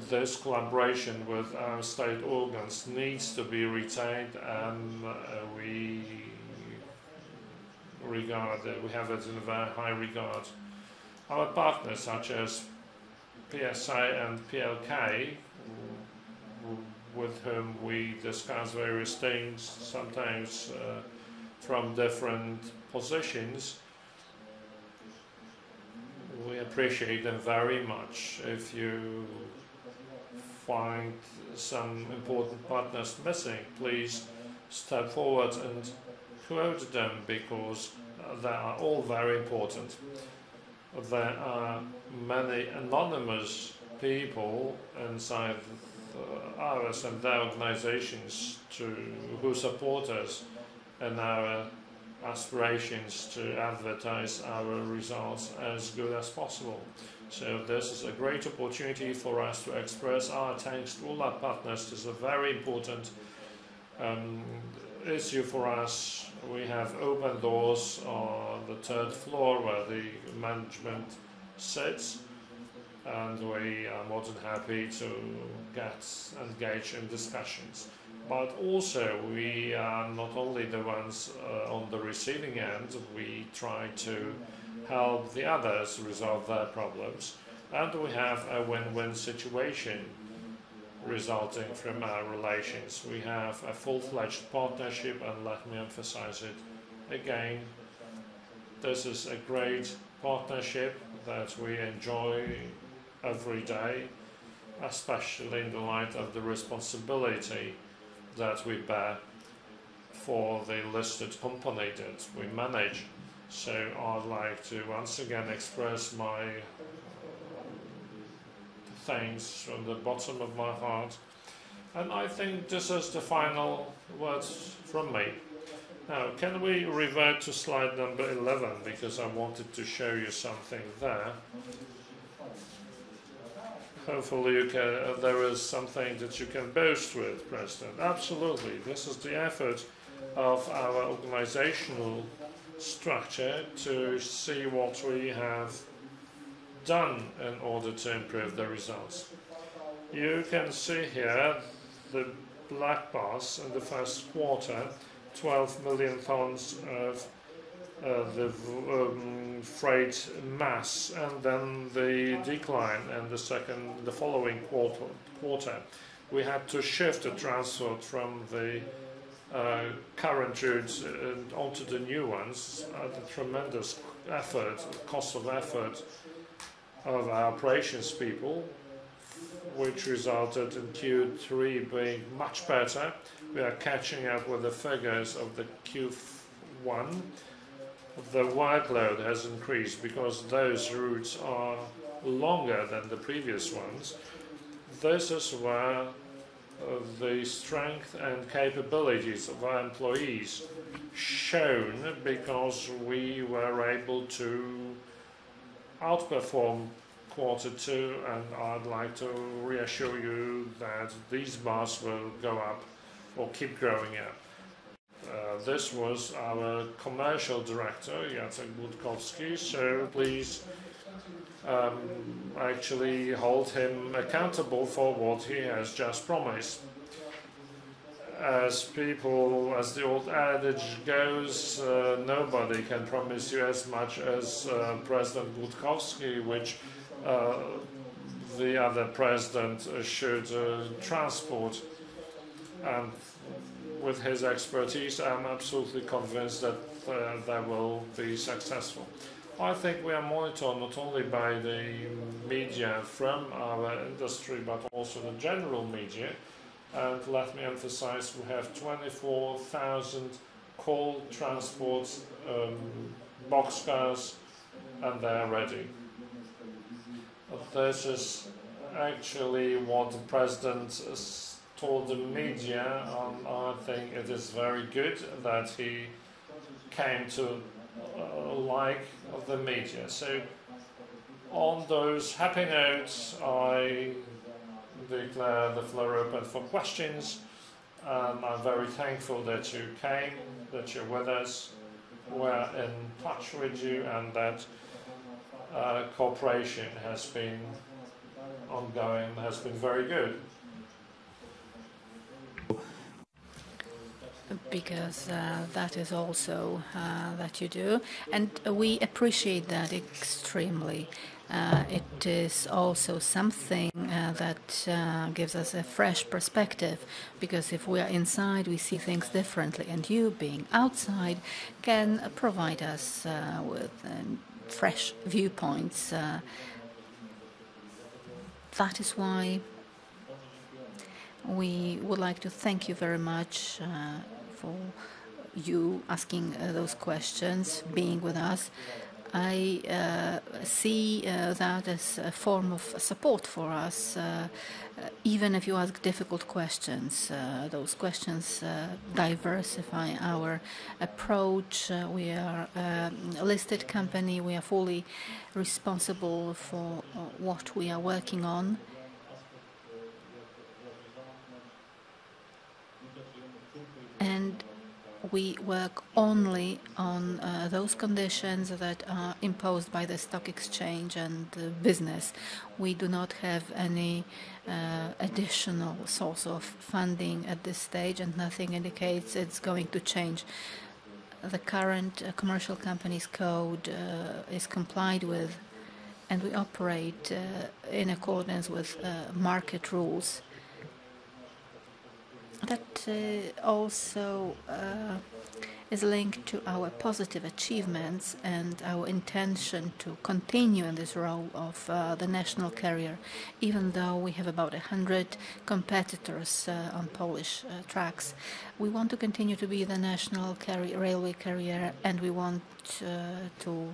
this collaboration with our state organs needs to be retained, and we have it in a very high regard. Our partners such as PSA and PLK, with whom we discuss various things, sometimes from different positions, we appreciate them very much. If you find some important partners missing, please step forward and quote them, because they are all very important. There are many anonymous people inside ours and their organizations who support us in our aspirations to advertise our results as good as possible. So this is a great opportunity for us to express our thanks to all our partners. This is a very important issue for us. We have open doors on the third floor where the management sits, and we are more than happy to get engaged in discussions. But also, we are not only the ones on the receiving end, we try to help the others resolve their problems, and we have a win-win situation resulting from our relations. We have a full-fledged partnership, and let me emphasize it again. This is a great partnership that we enjoy every day, especially in the light of the responsibility that we bear for the listed company that we manage. So I'd like to once again express my thanks from the bottom of my heart, and I think this is the final words from me. Now, can we revert to slide number 11, because I wanted to show you something there. Hopefully there is something that you can boast with, President. Absolutely, this is the effort of our organizational structure to see what we have done in order to improve the results. You can see here the black bars in the first quarter, 12 million tons of the freight mass, and then the decline in the following quarter. We had to shift the transport from the current routes onto the new ones at a tremendous effort, cost of effort of our operations people, which resulted in Q3 being much better. We are catching up with the figures of the Q1. The workload has increased because those routes are longer than the previous ones. This is where the strength and capabilities of our employees shown, because we were able to outperform Q2, and I'd like to reassure you that these bars will go up or keep growing up. This was our commercial director, Jacek Budkowski, so please actually hold him accountable for what he has just promised. as the old adage goes, nobody can promise you as much as President Gutkowski, which the other president should transport. And with his expertise, I'm absolutely convinced that they will be successful. I think we are monitored not only by the media from our industry, but also the general media. And let me emphasize, we have 24,000 coal transports, boxcars, and they are ready. This is actually what the president told the media, and I think it is very good that he came to like the media. So on those happy notes, I declare the floor open for questions. I'm very thankful that you came, that you're with us, we're in touch with you, and that cooperation has been ongoing, has been very good. Because that is also that you do, and we appreciate that extremely. It is also something that gives us a fresh perspective, because if we are inside, we see things differently, and you being outside can provide us with fresh viewpoints. That is why we would like to thank you very much for you asking those questions, being with us. I see that as a form of support for us, even if you ask difficult questions. Those questions diversify our approach. We are a listed company. We are fully responsible for what we are working on. And we work only on those conditions that are imposed by the stock exchange and business. We do not have any additional source of funding at this stage, and nothing indicates it's going to change. The current Commercial Companies Code is complied with, and we operate in accordance with market rules. That also is linked to our positive achievements and our intention to continue in this role of the national carrier, even though we have about 100 competitors on Polish tracks. We want to continue to be the national railway carrier, and we want to do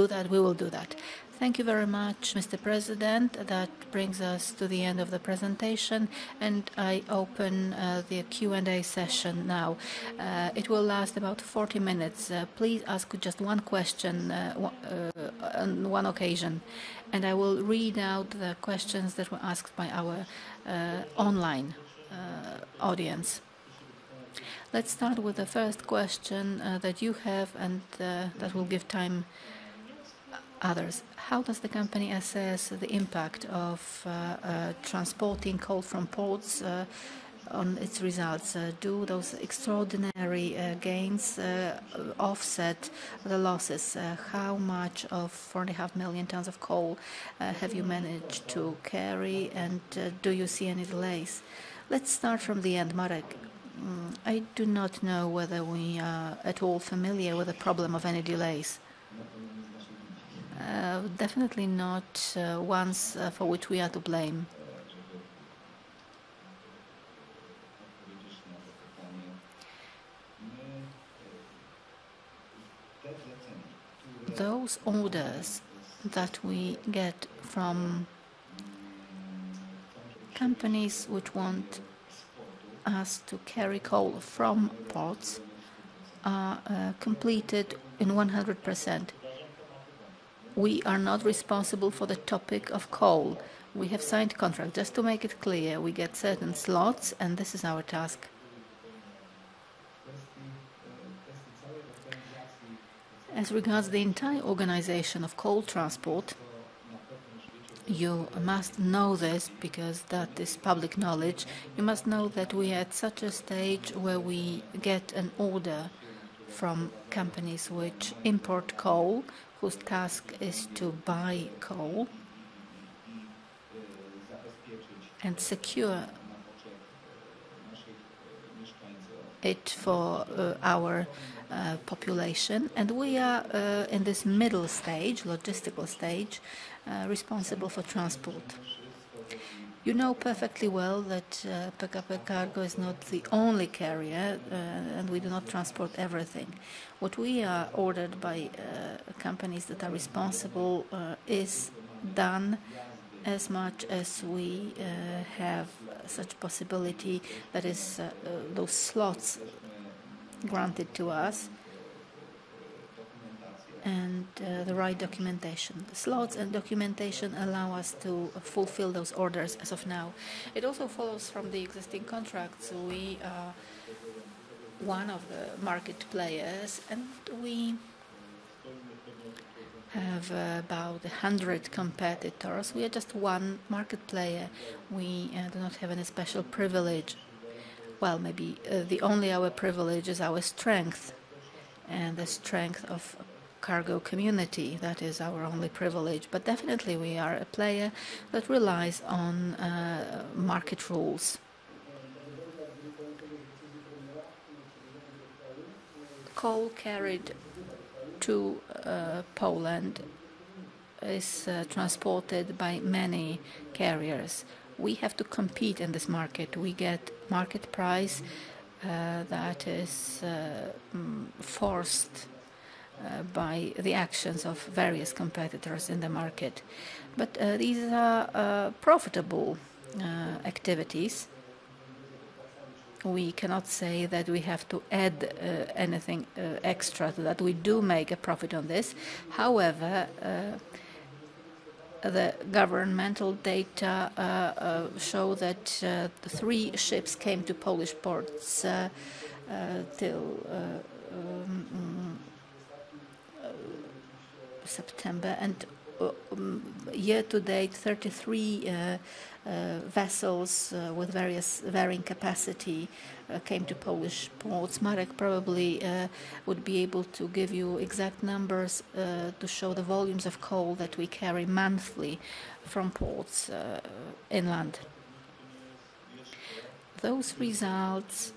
that. We will do that. Thank you very much, Mr. President. That brings us to the end of the presentation, and I open the Q&A session now. It will last about 40 minutes. Please ask just one question on one occasion, and I will read out the questions that were asked by our online audience. Let's start with the first question that you have, and that will give time others. How does the company assess the impact of transporting coal from ports on its results? Do those extraordinary gains offset the losses? How much of 4.5 million tons of coal have you managed to carry, and do you see any delays? Let's start from the end, Marek. I do not know whether we are at all familiar with the problem of any delays. Definitely not ones for which we are to blame. Those orders that we get from companies which want us to carry coal from ports are completed in 100%. We are not responsible for the topic of coal. We have signed contract. Just to make it clear, we get certain slots, and this is our task. As regards the entire organization of coal transport, You must know this because that is public knowledge. You must know that we are at such a stage where we get an order from companies which import coal, whose task is to buy coal and secure it for our population. And we are in this middle stage, logistical stage, responsible for transport. You know perfectly well that PKP Cargo is not the only carrier, and we do not transport everything. What we are ordered by companies that are responsible is done as much as we have such possibility, that is, those slots granted to us, and the right documentation. The slots and documentation allow us to fulfill those orders as of now. It also follows from the existing contracts. We are one of the market players, and we have about 100 competitors. We are just one market player. We do not have any special privilege. Well, maybe the only our privilege is our strength, and the strength of cargo community. That is our only privilege. But definitely we are a player that relies on market rules. Coal carried to Poland is transported by many carriers. We have to compete in this market. We get market price that is forced by the actions of various competitors in the market. But these are profitable activities. We cannot say that we have to add anything extra to that. We do make a profit on this. However, the governmental data show that 3 ships came to Polish ports till September, and year to date 33 vessels with varying capacity came to Polish ports. Marek probably would be able to give you exact numbers to show the volumes of coal that we carry monthly from ports inland. Those results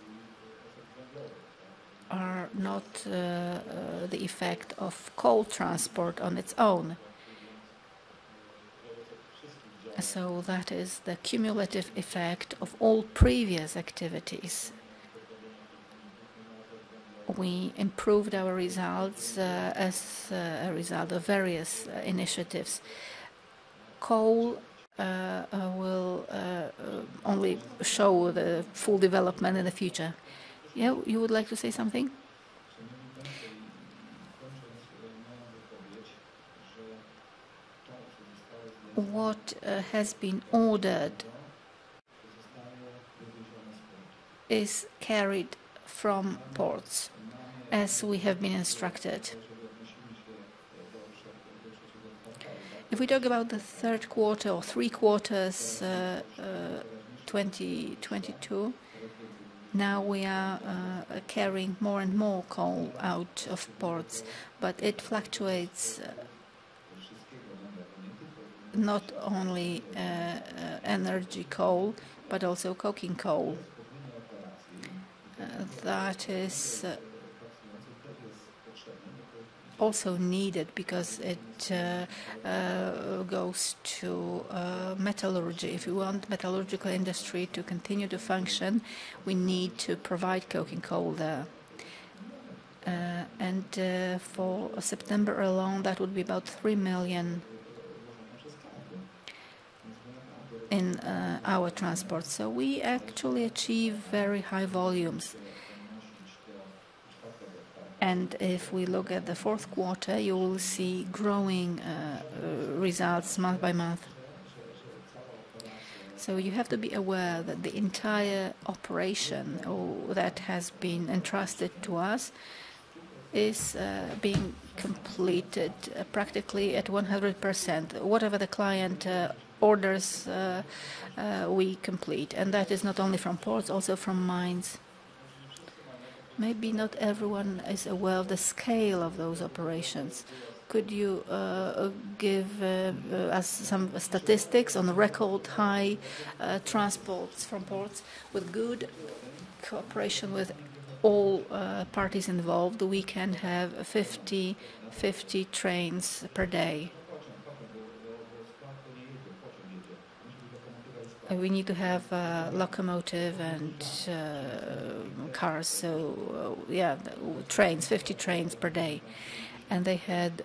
are not the effect of coal transport on its own. So that is the cumulative effect of all previous activities. We improved our results as a result of various initiatives. Coal will only show the full development in the future. Yeah, you would like to say something? What has been ordered is carried from ports, as we have been instructed. If we talk about the third quarter or 3 quarters 2022, now we are carrying more and more coal out of ports, but it fluctuates not only energy coal, but also coking coal. That is also needed because it goes to metallurgy. If we want metallurgical industry to continue to function, we need to provide coking coal there. And for September alone, that would be about 3 million in our transport. So we actually achieve very high volumes. And if we look at the fourth quarter, you will see growing results month by month. So you have to be aware that the entire operation that has been entrusted to us is being completed practically at 100%. Whatever the client orders, we complete. And that is not only from ports, also from mines. Maybe not everyone is aware of the scale of those operations. Could you give us some statistics on record high transports from ports with good cooperation with all parties involved? We can have 50 trains per day. We need to have locomotive and cars, so yeah, trains, 50 trains per day. And they had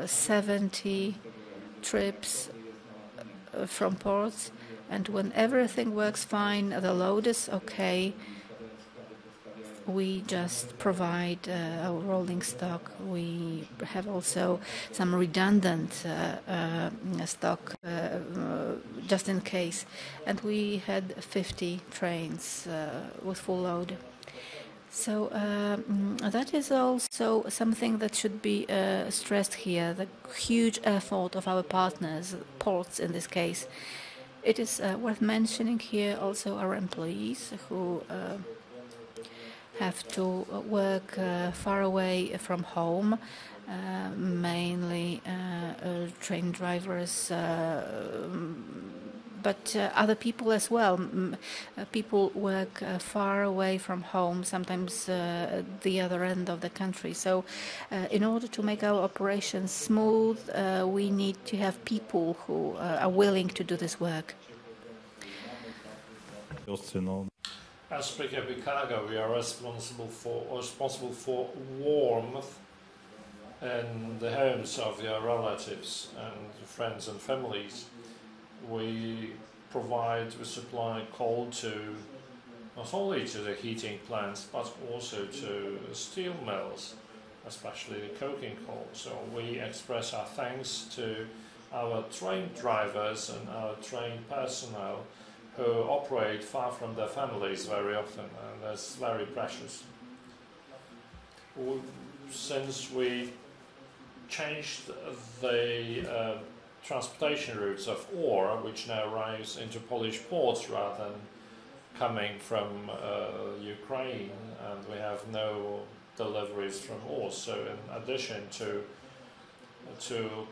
70 trips from ports, and when everything works fine, the load is okay, we just provide our rolling stock. We have also some redundant stock just in case. And we had 50 trains with full load. So that is also something that should be stressed here, the huge effort of our partners, ports in this case. It is worth mentioning here also our employees who have to work far away from home, mainly train drivers, but other people as well. People work far away from home, sometimes at the other end of the country. So in order to make our operations smooth, we need to have people who are willing to do this work. As PKP Cargo, we are responsible for warmth in the homes of your relatives and friends and families. We supply coal to not only to the heating plants but also to steel mills, especially the coking coal. So we express our thanks to our train drivers and our train personnel who operate far from their families very often, and that's very precious. Since we changed the transportation routes of ore, which now arrives into Polish ports rather than coming from Ukraine, and we have no deliveries from ore. So in addition to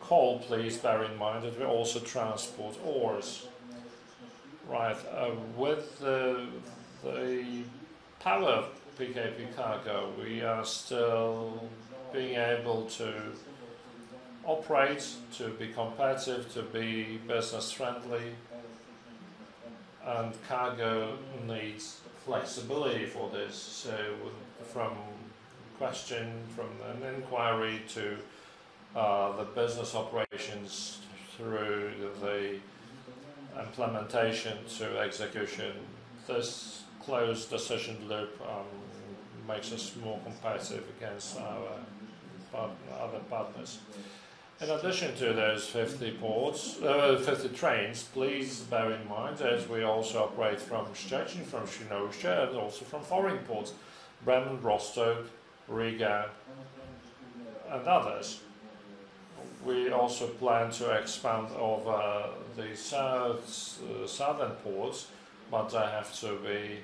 coal, please bear in mind that we also transport ores. Right, with the power of PKP Cargo, we are still being able to operate, to be competitive, to be business friendly, and cargo needs flexibility for this. So from an inquiry to the business operations through the implementation to execution, this closed decision loop makes us more competitive against our other partners. In addition to those 50 trains, please bear in mind that we also operate from Szczecin, from Świnoujście, and also from foreign ports, Bremen, Rostock, Riga, and others. We also plan to expand over the southern ports, but they have to be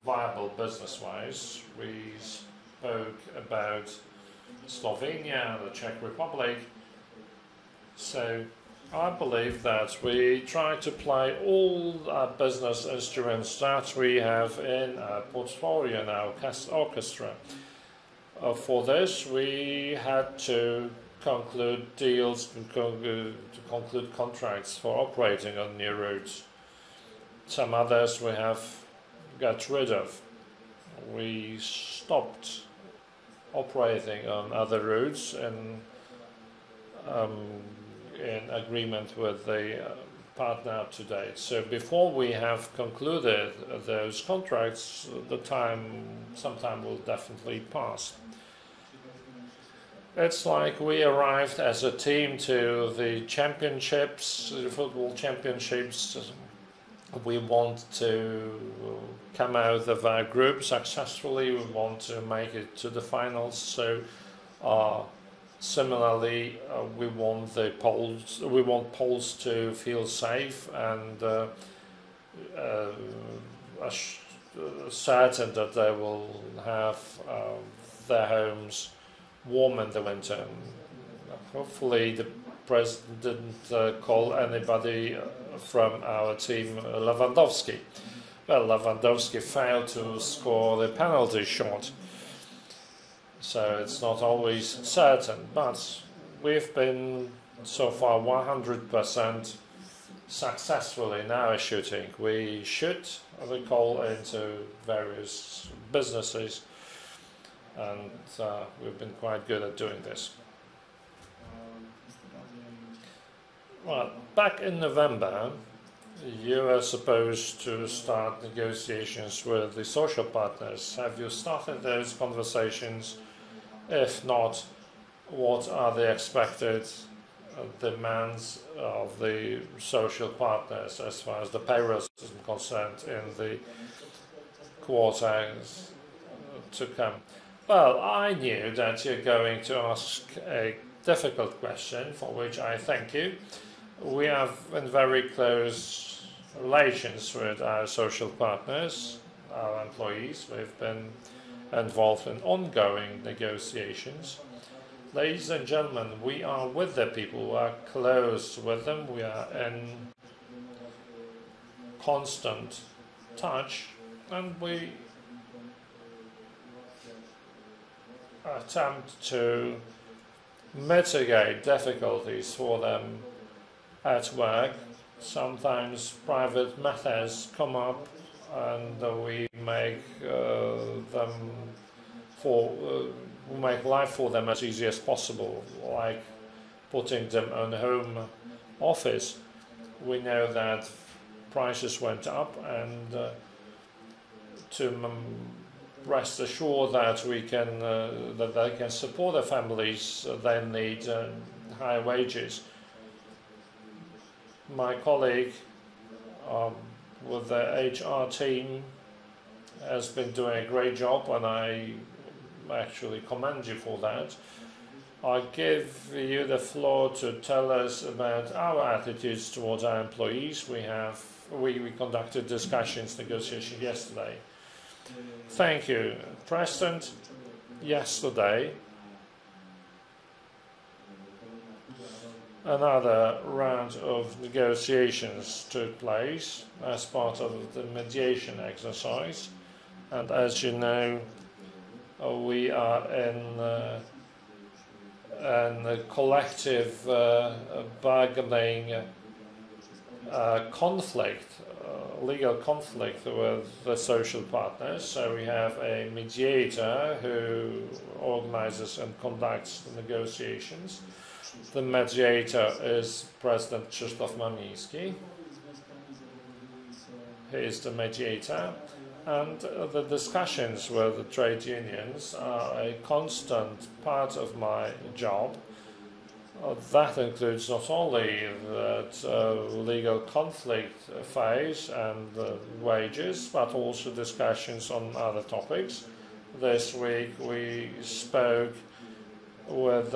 viable business-wise. We spoke about Slovenia, the Czech Republic. So I believe that we try to play all our business instruments that we have in our portfolio in our orchestra. For this, we had to conclude deals, to conclude contracts for operating on new routes. Some others we have got rid of. We stopped operating on other routes in agreement with the partner up to date. So before we have concluded those contracts, some time will definitely pass. It's like we arrived as a team to the championships, the football championships we want to come out of our group successfully. We want to make it to the finals. So, similarly, we want Poles to feel safe and certain that they will have their homes warm in the winter. And hopefully, the president didn't call anybody from our team Lewandowski. Well, Lewandowski failed to score the penalty shot, so it's not always certain. But we've been so far 100% successful in our shooting. We shoot the coal into various businesses, and we've been quite good at doing this. Well, back in November, you were supposed to start negotiations with the social partners. Have you started those conversations? If not, what are the expected demands of the social partners as far as the payrolls is concerned in the quarters to come? Well, I knew that you're going to ask a difficult question, for which I thank you. We have in very close relations with our social partners, our employees. We've been involved in ongoing negotiations. Ladies and gentlemen, we are with the people, we are close with them, we are in constant touch, and we attempt to mitigate difficulties for them at work. Sometimes private matters come up and we make make life for them as easy as possible, like putting them on home office. We know that prices went up, and to rest assured that we can that they can support their families, they need high wages. My colleague with the HR team has been doing a great job, and I actually commend you for that. I give you the floor to tell us about our attitudes towards our employees. We conducted discussions, negotiations yesterday. Thank you, President. Yesterday, another round of negotiations took place as part of the mediation exercise, and as you know, we are in a collective bargaining conflict, legal conflict with the social partners. So we have a mediator who organizes and conducts the negotiations. The mediator is President Krzysztof Mamiński. He is the mediator, and the discussions with the trade unions are a constant part of my job. That includes not only that legal conflict phase and wages, but also discussions on other topics. This week we spoke with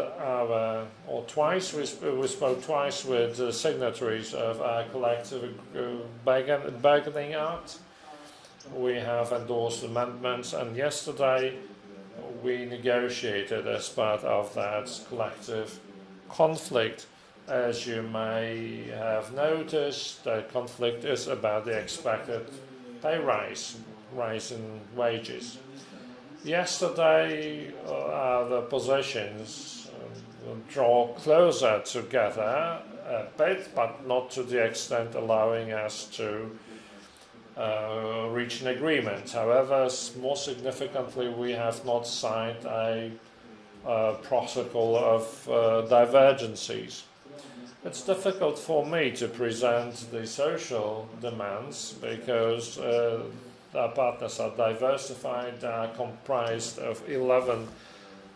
we spoke twice with the signatories of our collective bargaining act. We have endorsed amendments, and yesterday we negotiated as part of that collective conflict. As you may have noticed, the conflict is about the expected pay rise in wages. Yesterday, the positions draw closer together a bit, but not to the extent allowing us to reach an agreement. However, more significantly, we have not signed a protocol of divergencies. It's difficult for me to present the social demands because our partners are diversified. They are comprised of 11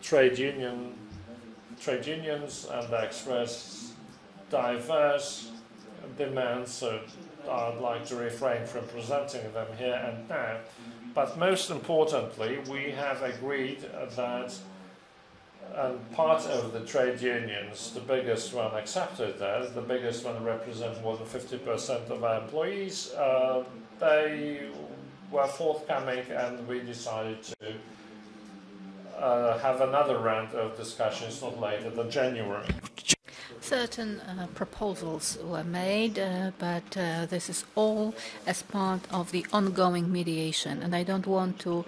trade unions, and they express diverse demands. So I'd like to refrain from presenting them here and now. But most importantly, we have agreed that, and part of the trade unions, the biggest one accepted that, the biggest one represents more than 50% of our employees, they were forthcoming, and we decided to have another round of discussions not later than January. Certain proposals were made, but this is all as part of the ongoing mediation, and I don't want to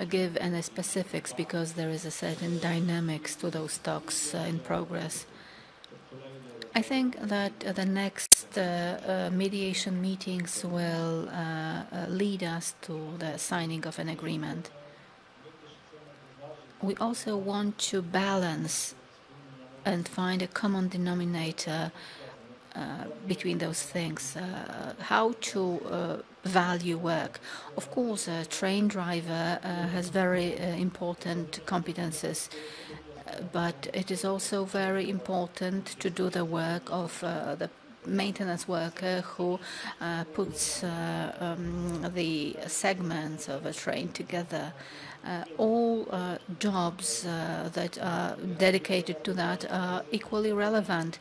give any specifics because there is a certain dynamics to those talks in progress. I think that the next mediation meetings will lead us to the signing of an agreement. We also want to balance and find a common denominator between those things. How to value work. Of course, a train driver has very important competences, but it is also very important to do the work of the maintenance worker who puts the segments of a train together. All jobs that are dedicated to that are equally relevant,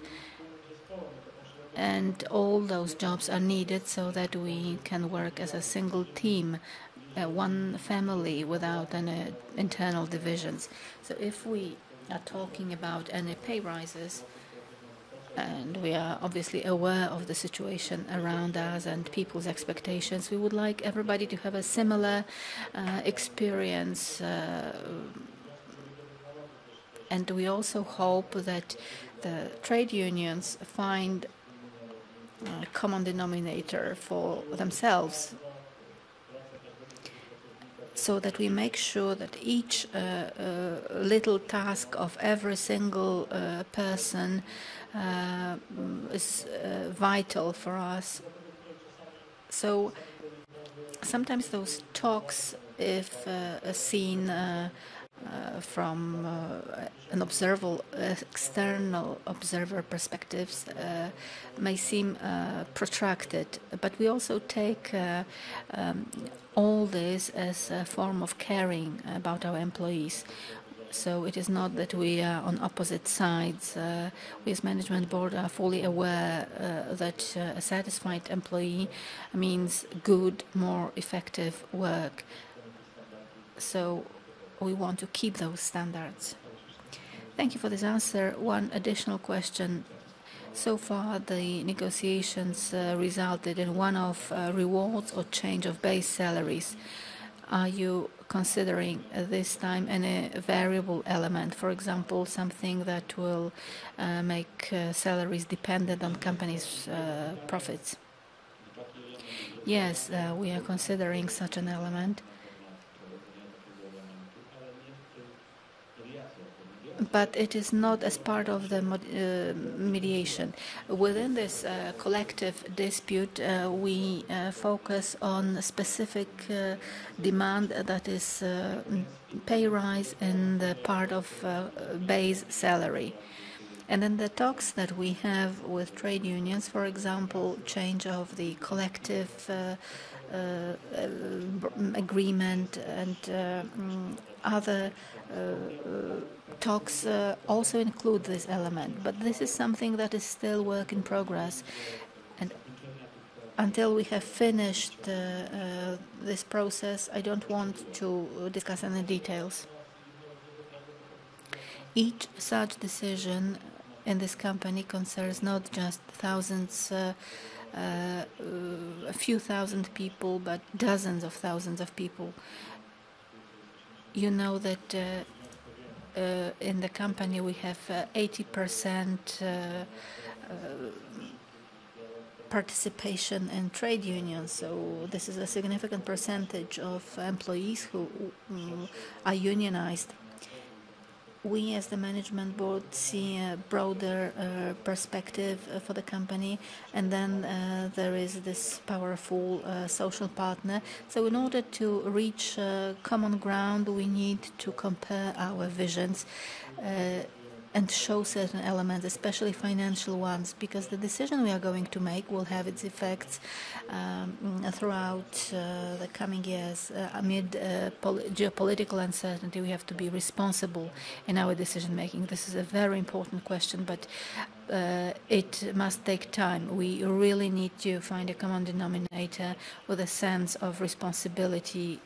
and all those jobs are needed so that we can work as a single team, one family, without any internal divisions. So if we are talking about any pay rises, and we are obviously aware of the situation around us and people's expectations, we would like everybody to have a similar experience. And we also hope that the trade unions find a common denominator for themselves, so that we make sure that each little task of every single person is vital for us. So sometimes those talks, if seen from an external observer perspectives, may seem protracted, but we also take all this as a form of caring about our employees. So it is not that we are on opposite sides. We as management board are fully aware that a satisfied employee means good, more effective work. So we want to keep those standards. Thank you for this answer. One additional question. So far, the negotiations resulted in one-off rewards or change of base salaries. Are you considering this time any variable element, for example, something that will make salaries dependent on companies' profits? Yes, we are considering such an element. But it is not as part of the mediation. Within this collective dispute, we focus on specific demand, that is pay rise in the part of base salary. And then the talks that we have with trade unions, for example, change of the collective agreement and other talks also include this element. But this is something that is still work in progress. And until we have finished this process, I don't want to discuss any details. Each such decision in this company concerns not just thousands, a few thousand people, but dozens of thousands of people. You know that in the company we have 80% participation in trade unions, so this is a significant percentage of employees who are unionized. We as the management board see a broader perspective for the company, and then there is this powerful social partner. So in order to reach common ground, we need to compare our visions. and show certain elements, especially financial ones, because the decision we are going to make will have its effects throughout the coming years. Amid geopolitical uncertainty, we have to be responsible in our decision making. This is a very important question, but it must take time. We really need to find a common denominator with a sense of responsibility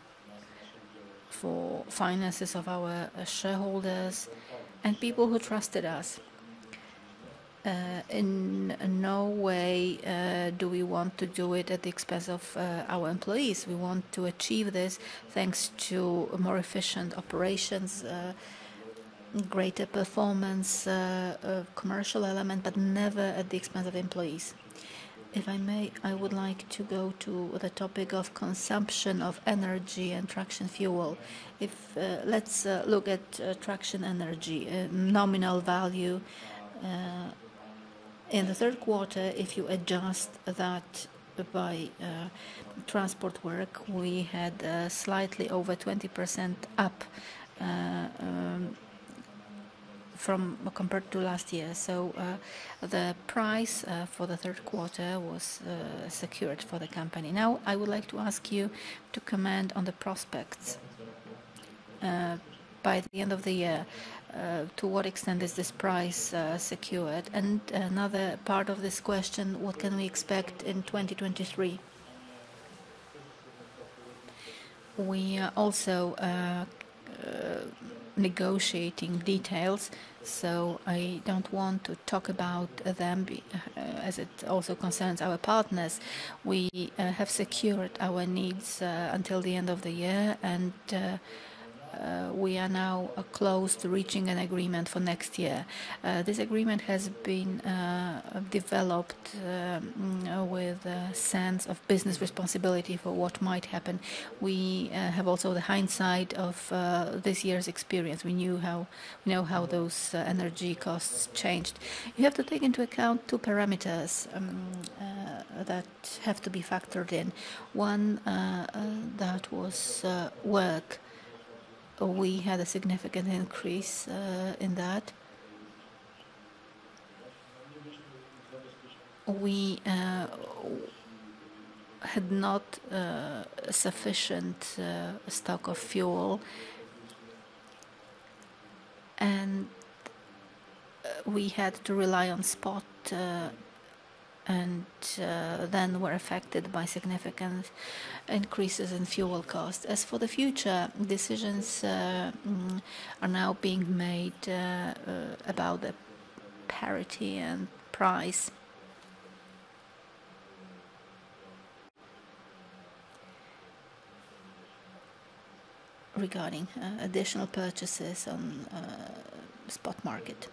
for finances of our shareholders and people who trusted us. In no way do we want to do it at the expense of our employees. We want to achieve this thanks to more efficient operations, greater performance, commercial element, but never at the expense of employees. If I may, I would like to go to the topic of consumption of energy and traction fuel. Let's look at traction energy, nominal value. In the third quarter, if you adjust that by transport work, we had slightly over 20% up from compared to last year. So the price for the third quarter was secured for the company. Now I would like to ask you to comment on the prospects by the end of the year. To what extent is this price secured? And another part of this question, what can we expect in 2023? We are also negotiating details, so I don't want to talk about them as it also concerns our partners. We have secured our needs until the end of the year, and we are now close to reaching an agreement for next year. This agreement has been developed with a sense of business responsibility for what might happen. We have also the hindsight of this year's experience. We know how those energy costs changed. You have to take into account two parameters that have to be factored in. One, that was work. We had a significant increase in that. We had not sufficient stock of fuel, and we had to rely on spot and then were affected by significant increases in fuel costs. As for the future, decisions are now being made about the parity and price. Regarding additional purchases on spot market.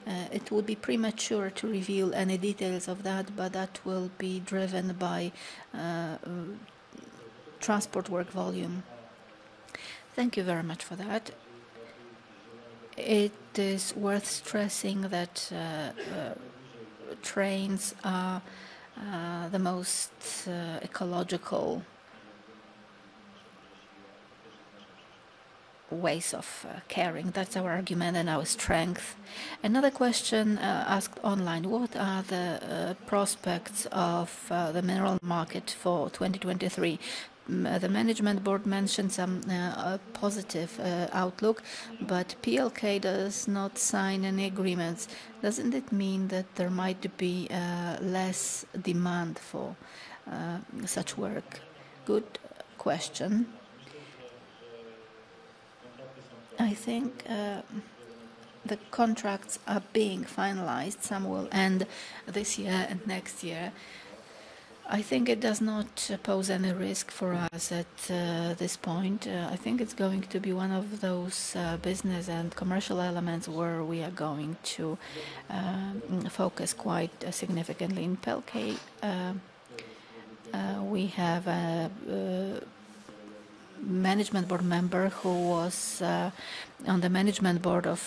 It would be premature to reveal any details of that, but that will be driven by transport work volume. Thank you very much for that. It is worth stressing that trains are the most ecological ways of carrying. That's our argument and our strength. Another question asked online: what are the prospects of the mineral market for 2023? The management board mentioned some positive outlook, but PLK does not sign any agreements. Doesn't it mean that there might be less demand for such work? Good question. I think the contracts are being finalized. Some will end this year and next year. I think it does not pose any risk for us at this point. I think it's going to be one of those business and commercial elements where we are going to focus quite significantly. In PLK, we have a management board member who was on the management board of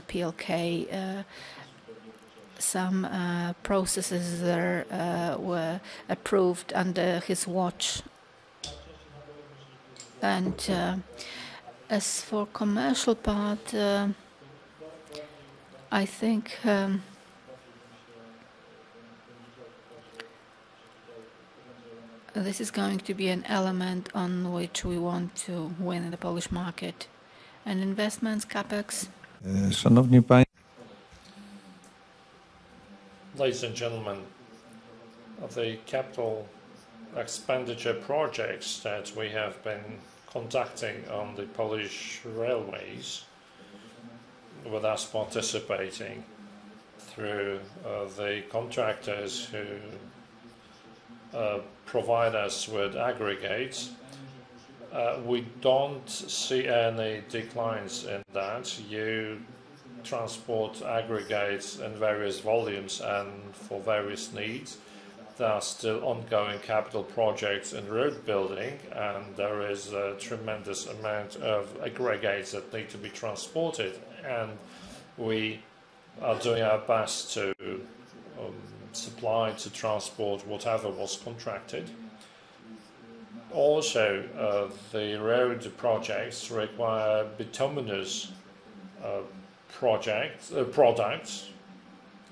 PLK. Some processes there were approved under his watch. And as for commercial part, I think this is going to be an element on which we want to win in the Polish market. And investments, capex. Szanowni Państwo. Ladies and gentlemen, the capital expenditure projects that we have been conducting on the Polish railways, with us participating through the contractors who provide us with aggregates, we don't see any declines in that. You transport aggregates in various volumes and for various needs. There are still ongoing capital projects in road building, and there is a tremendous amount of aggregates that need to be transported, and we are doing our best to supply, to transport whatever was contracted. Also, the road projects require bituminous products.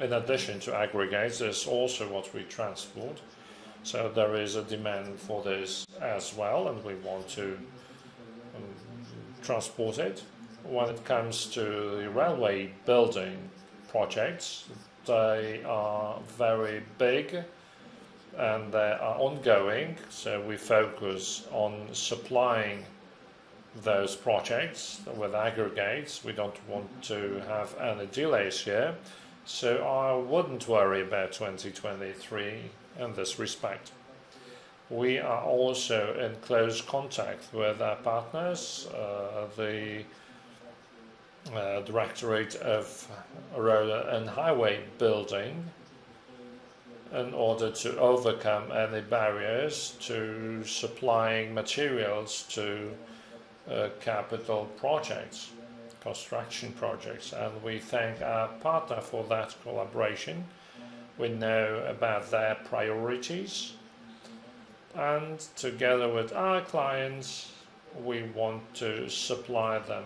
In addition to aggregates, there's also what we transport. So there is a demand for this as well, and we want to transport it. When it comes to the railway building projects, they are very big and they are ongoing, so we focus on supplying those projects with aggregates. We don't want to have any delays here, so I wouldn't worry about 2023 in this respect. We are also in close contact with our partners, the Directorate of Road and Highway Building, in order to overcome any barriers to supplying materials to capital projects, construction projects, and we thank our partner for that collaboration. We know about their priorities, and together with our clients we want to supply them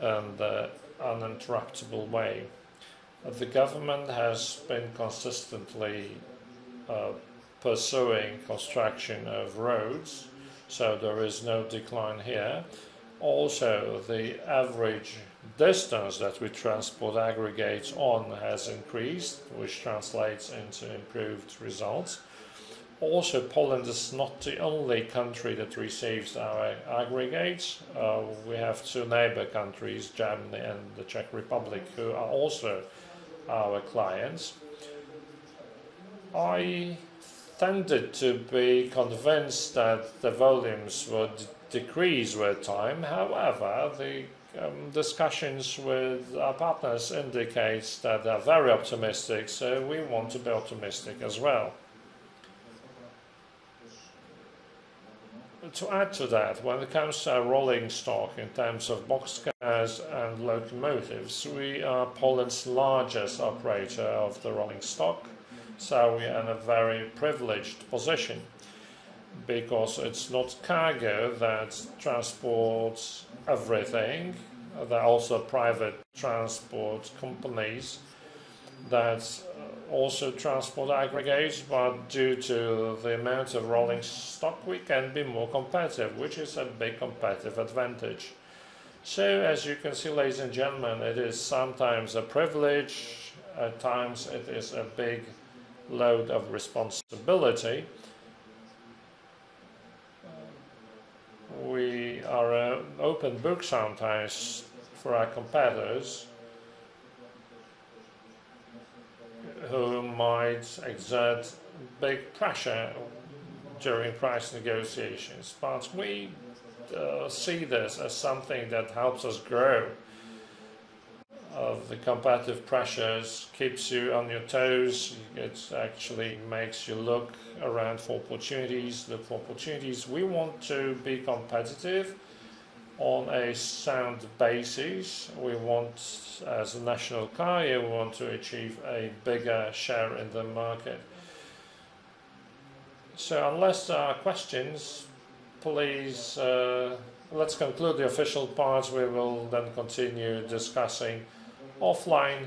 in the uninterruptible way. The government has been consistently pursuing construction of roads, so there is no decline here. Also, the average distance that we transport aggregates on has increased, which translates into improved results. Also, Poland is not the only country that receives our aggregates. We have two neighbor countries, Germany and the Czech Republic, who are also our clients. I tended to be convinced that the volumes would decrease with time. However, the discussions with our partners indicates that they're very optimistic, so we want to be optimistic as well. To add to that, when it comes to our rolling stock in terms of boxcars and locomotives, we are Poland's largest operator of the rolling stock, so we are in a very privileged position, because it's not cargo that transports everything. There are also private transport companies that also transport aggregates, but due to the amount of rolling stock we can be more competitive, which is a big competitive advantage. So as you can see, ladies and gentlemen, it is sometimes a privilege, at times it is a big load of responsibility. We are an open book sometimes for our competitors, who might exert big pressure during price negotiations, but we see this as something that helps us grow. The competitive pressures keeps you on your toes. It actually makes you look around for opportunities. We want to be competitive on a sound basis. We want, as a national carrier, we want to achieve a bigger share in the market. So unless there are questions, please, let's conclude the official part. We will then continue discussing offline.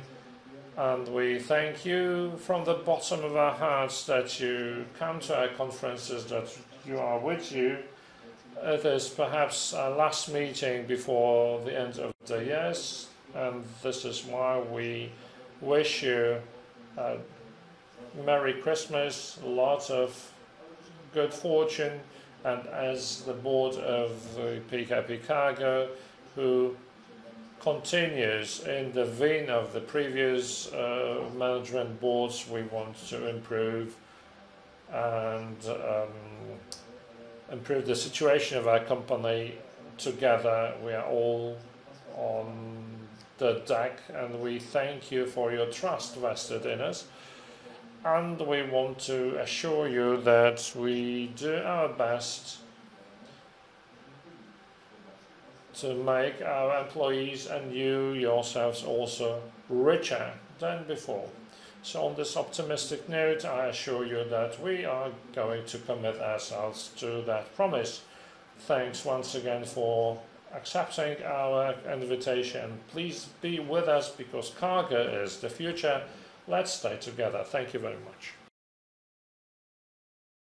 And we thank you from the bottom of our hearts that you come to our conferences, that you are with you. It is perhaps our last meeting before the end of the year, and this is why we wish you a Merry Christmas, lots of good fortune, and as the board of the PKP Cargo, who continues in the vein of the previous management boards, we want to improve and improve the situation of our company together. We are all on the deck, and we thank you for your trust vested in us. And we want to assure you that we do our best to make our employees and you yourselves also richer than before. So on this optimistic note, I assure you that we are going to commit ourselves to that promise. Thanks once again for accepting our invitation. Please be with us because cargo is the future. Let's stay together. Thank you very much.